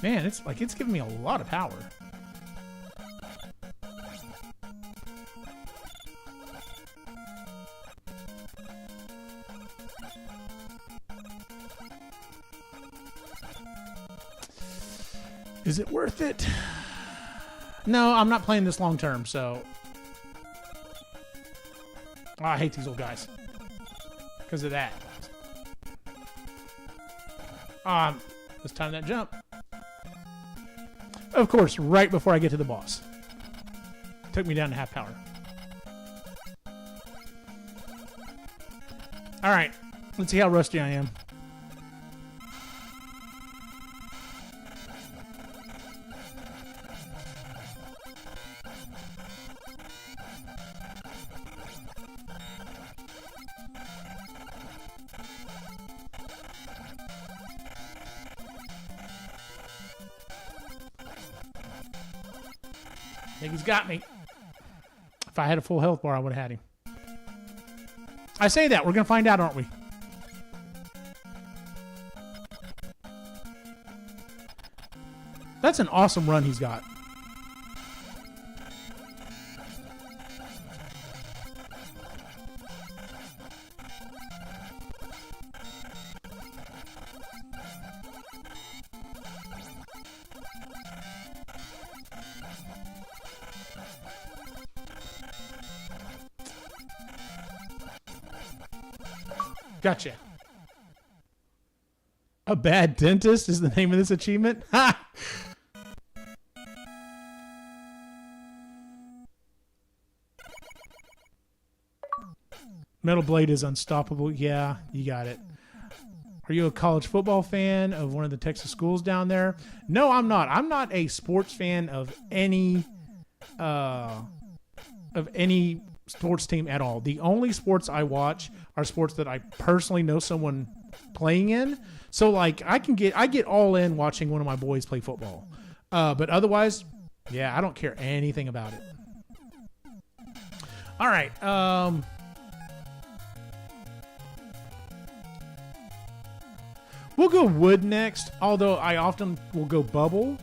S1: Man, it's giving me a lot of power. Is it worth it? No, I'm not playing this long term, so... Oh, I hate these old guys. Because of that. Let's time that jump. Of course, right before I get to the boss. Took me down to half power. Alright, let's see how rusty I am. I think he's got me. If I had a full health bar, I would have had him. I say that. We're going to find out, aren't we? That's an awesome run he's got. Gotcha. A bad dentist is the name of this achievement? Ha! Metal Blade is unstoppable. Yeah, you got it. Are you a college football fan of one of the Texas schools down there? No, I'm not. I'm not a sports fan of any sports team at all. The only sports I watch are sports that I personally know someone playing in. So like I get all in watching one of my boys play football. But otherwise, yeah, I don't care anything about it. All right. We'll go wood next, although I often will go bubble.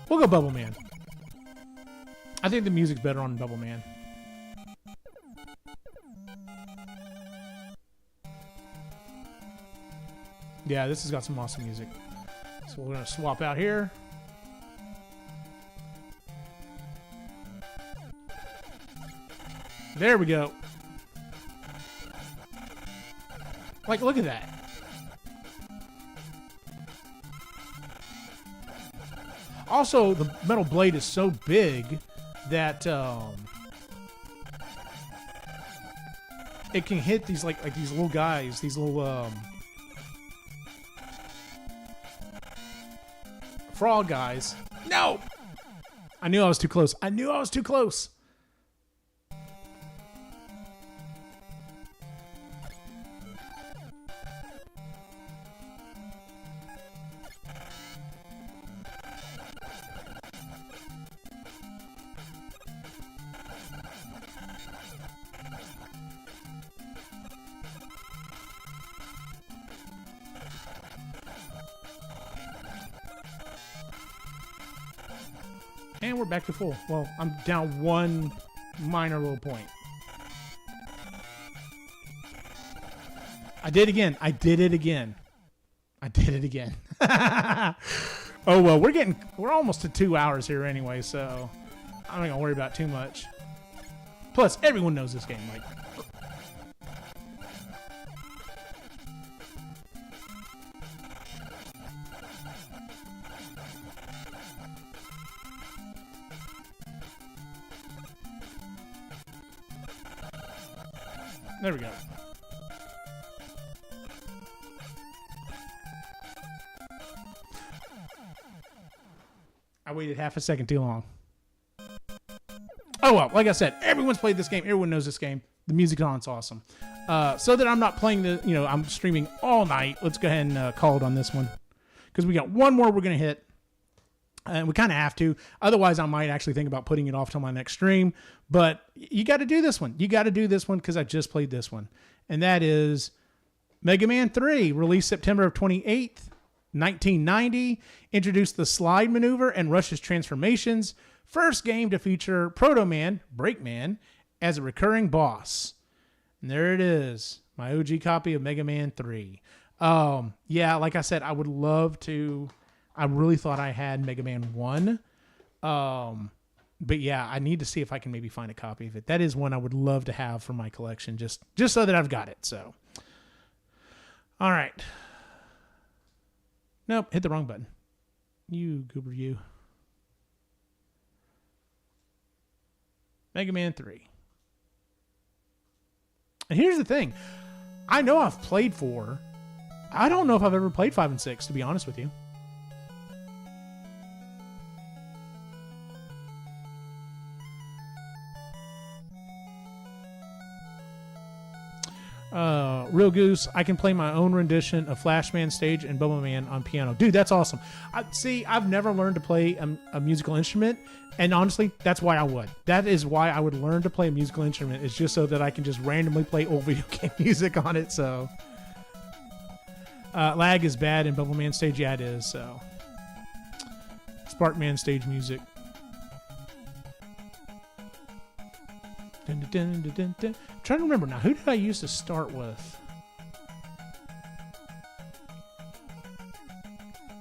S1: We'll go Bubble Man. I think the music's better on Bubble Man. Yeah, this has got some awesome music. So we're going to swap out here. There we go. Like, look at that. Also, the Metal Blade is so big that it can hit these like these little guys, these little frog guys. No! I knew I was too close. I knew I was too close. And we're back to full. Well, I'm down one minor little point. I did it again. I did it again. I did it again. Oh, well, we're almost to 2 hours here anyway, so I'm not going to worry about too much. Plus, everyone knows this game. Like, there we go. I waited half a second too long. Oh, well, like I said, everyone's played this game. Everyone knows this game. The music on, it's awesome. So that I'm not playing I'm streaming all night. Let's go ahead and call it on this one. Because we got one more we're going to hit. And we kind of have to. Otherwise, I might actually think about putting it off till my next stream. But you got to do this one. You got to do this one because I just played this one. And that is Mega Man 3, released September of 28th, 1990. Introduced the slide maneuver and Rush's transformations. First game to feature Proto Man, Breakman, as a recurring boss. And there it is. My OG copy of Mega Man 3. Yeah, like I said, I would love to... I really thought I had Mega Man 1. But yeah, I need to see if I can maybe find a copy of it. That is one I would love to have for my collection, just so that I've got it. So, all right. Nope, hit the wrong button. You goober you. Mega Man 3. And here's the thing. I know I've played 4. I don't know if I've ever played 5 and 6, to be honest with you. Real Goose, I can play my own rendition of Flashman stage and Bubble Man on piano. Dude, that's awesome. I've never learned to play a musical instrument, and honestly, that's why I would. That is why I would learn to play a musical instrument, is just so that I can just randomly play old video game music on it, so... Lag is bad in Bubble Man stage. Yeah, it is. So Spark Man stage music. Dun, dun, dun, dun, dun. I'm trying to remember now. Who did I used to start with?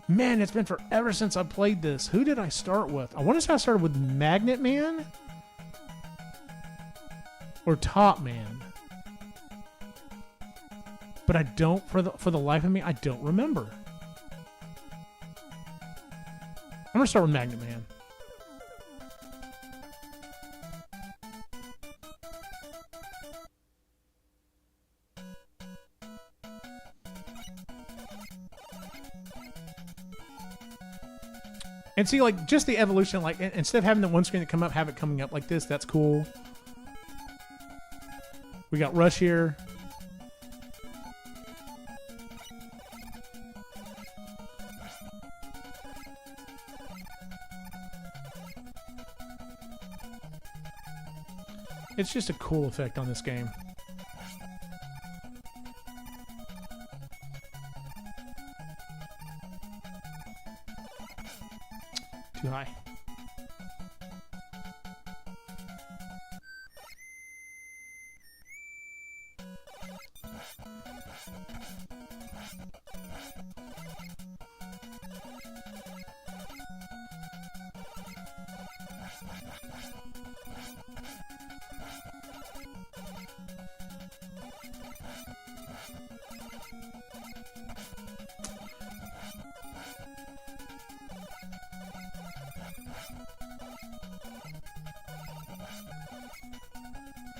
S1: Man, it's been forever since I played this. Who did I start with? I want to say I started with Magnet Man or Top Man. But I don't, for the life of me, I don't remember. I'm going to start with Magnet Man. And see, like, just the evolution, like, instead of having the one screen that come up, have it coming up like this. That's cool. We got Rush here. It's just a cool effect on this game. Too high.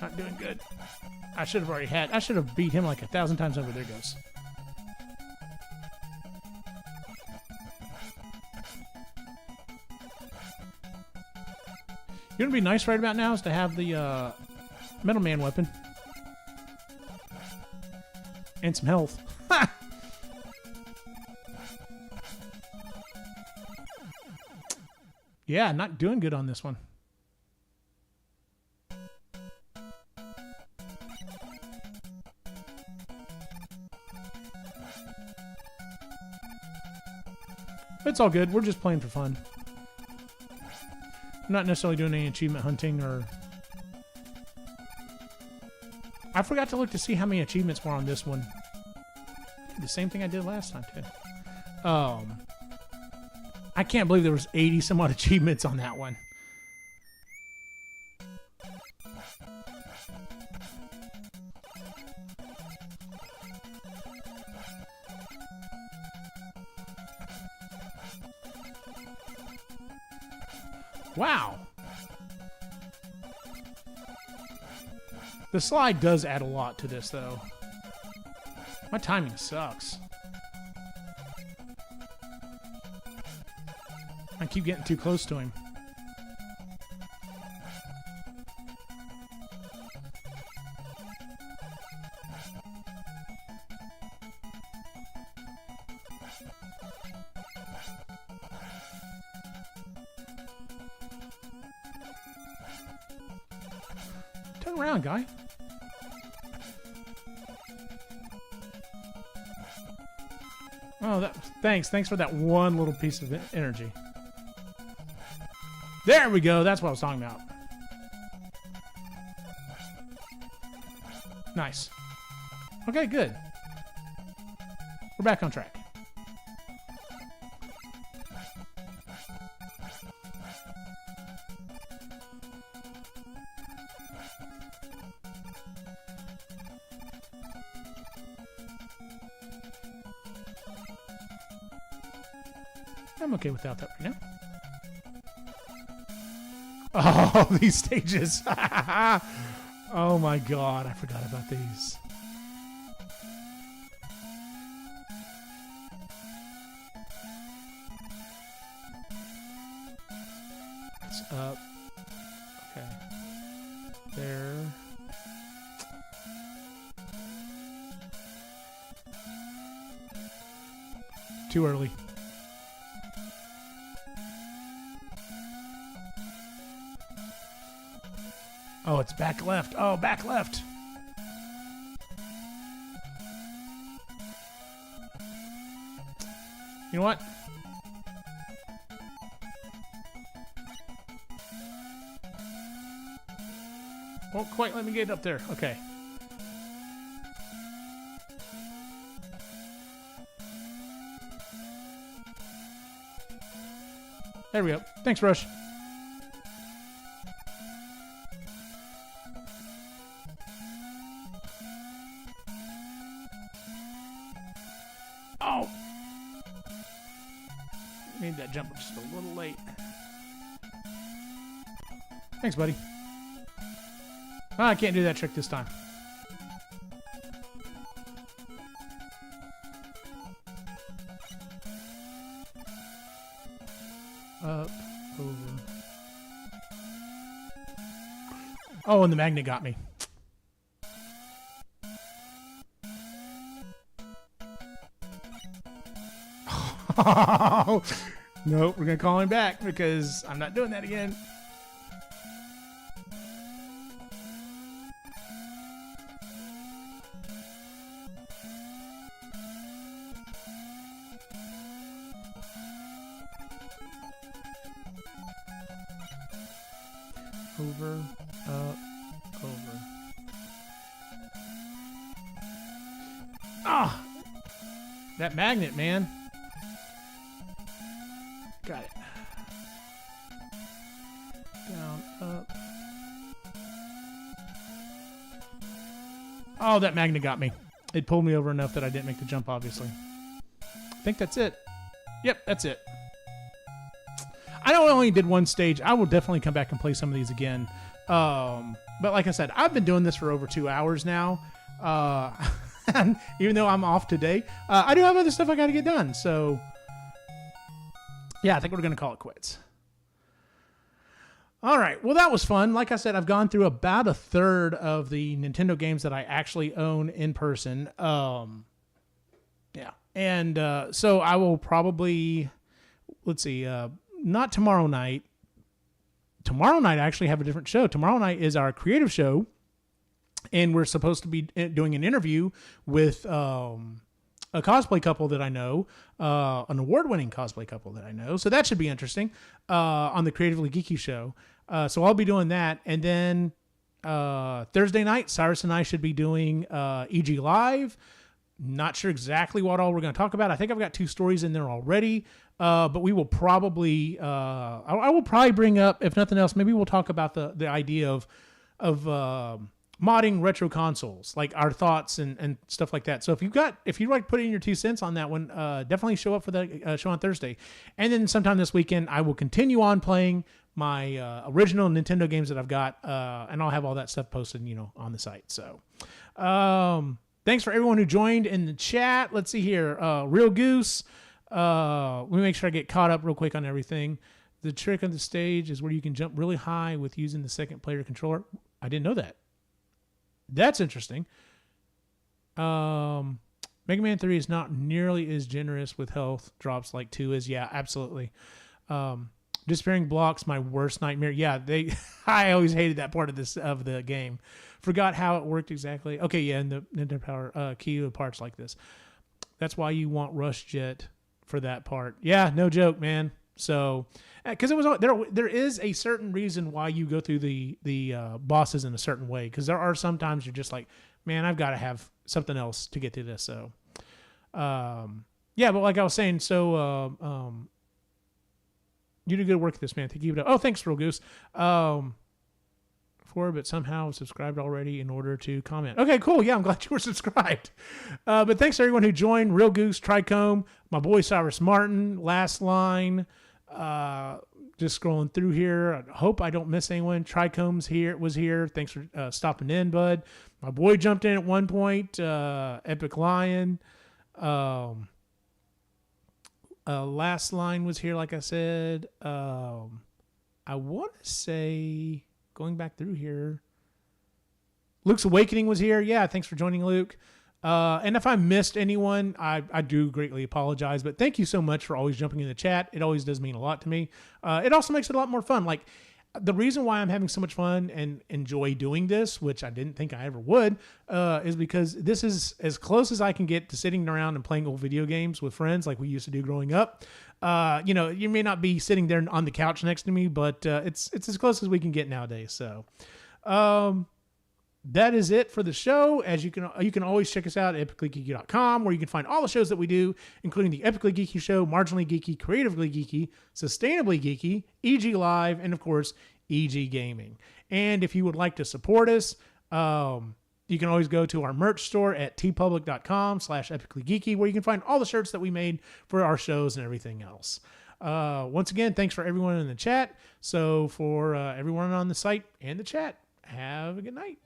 S1: Not doing good. I should have beat him like 1,000 times over. There goes. You know what would be nice right about now is to have the Metal Man weapon. And some health. Yeah, not doing good on this one. It's all good. We're just playing for fun. I'm not necessarily doing any achievement hunting or... I forgot to look to see how many achievements were on this one. The same thing I did last time, too. I can't believe there was 80 some odd achievements on that one. Wow. The slide does add a lot to this, though. My timing sucks. I keep getting too close to him. Turn around, guy. Oh, thanks for that one little piece of energy. There we go. That's what I was talking about. Nice. Okay, good. We're back on track. I'm okay without that right now. Oh, these stages. Oh my god, I forgot about these. It's up. Okay. There. Too early. Oh, it's back left. Oh, back left. You know what? Won't quite let me get up there. Okay. There we go. Thanks, Rush. Oh! Made that jump just a little late. Thanks, buddy. I can't do that trick this time. Up, over. Oh, and the magnet got me. Nope, we're going to call him back because I'm not doing that again. Over, up, over. Ah! That magnet, man. Got it. Down, up. Oh, that magnet got me. It pulled me over enough that I didn't make the jump, obviously. I think that's it. Yep, that's it. I know I only did one stage. I will definitely come back and play some of these again. But like I said, I've been doing this for over 2 hours now. And even though I'm off today, I do have other stuff I got to get done. So, yeah, I think we're going to call it quits. All right. Well, that was fun. Like I said, I've gone through about a third of the Nintendo games that I actually own in person. Yeah. And so I will probably, let's see, not tomorrow night. Tomorrow night, I actually have a different show. Tomorrow night is our creative show, and we're supposed to be doing an interview with a cosplay couple that I know, an award-winning cosplay couple that I know. So that should be interesting on the Creatively Geeky show. So I'll be doing that. And then Thursday night, Cyrus and I should be doing EG Live. Not sure exactly what all we're going to talk about. I think I've got 2 stories in there already. But we will probably, I will probably bring up, if nothing else, maybe we'll talk about the idea of modding retro consoles, like our thoughts and stuff like that. So if you'd like putting your 2 cents on that one, definitely show up for the show on Thursday. And then sometime this weekend, I will continue on playing my original Nintendo games that I've got, and I'll have all that stuff posted, on the site. So, thanks for everyone who joined in the chat. Let's see here. Real Goose. Let me make sure I get caught up real quick on everything. The trick on the stage is where you can jump really high with using the second player controller. I didn't know that. That's interesting. Mega Man 3 is not nearly as generous with health drops like 2 is. Yeah, absolutely. Disappearing blocks, my worst nightmare. Yeah, I always hated that part of the game. Forgot how it worked exactly. Okay, yeah, and the Nintendo Power key parts like this. That's why you want Rush Jet for that part. Yeah, no joke, man. So, because it was there is a certain reason why you go through the bosses in a certain way. Because there are sometimes you're just like, man, I've got to have something else to get to this. So, yeah, but like I was saying, so you did good work with this, man. Thank you. Oh, thanks, Real Goose. But somehow subscribed already in order to comment. Okay, cool. Yeah, I'm glad you were subscribed. But thanks to everyone who joined. Real Goose, Trichome, my boy Cyrus Martin, Last Line. Just scrolling through here. I hope I don't miss anyone. Trichome's was here. Thanks for stopping in, bud. My boy jumped in at one point. Epic Lion. Last Line was here, like I said. I want to say... Going back through here, Luke's Awakening was here. Yeah, thanks for joining, Luke. And if I missed anyone, I do greatly apologize. But thank you so much for always jumping in the chat. It always does mean a lot to me. It also makes it a lot more fun. Like, the reason why I'm having so much fun and enjoy doing this, which I didn't think I ever would, is because this is as close as I can get to sitting around and playing old video games with friends like we used to do growing up. You may not be sitting there on the couch next to me, but it's as close as we can get nowadays. So, that is it for the show. As you can always check us out at epicallygeeky.com, where you can find all the shows that we do, including the Epically Geeky Show, Marginally Geeky, Creatively Geeky, Sustainably Geeky, EG Live, and of course, EG Gaming. And if you would like to support us, you can always go to our merch store at tpublic.com/epicallygeeky, where you can find all the shirts that we made for our shows and everything else. Once again, thanks for everyone in the chat. So for everyone on the site and the chat, have a good night.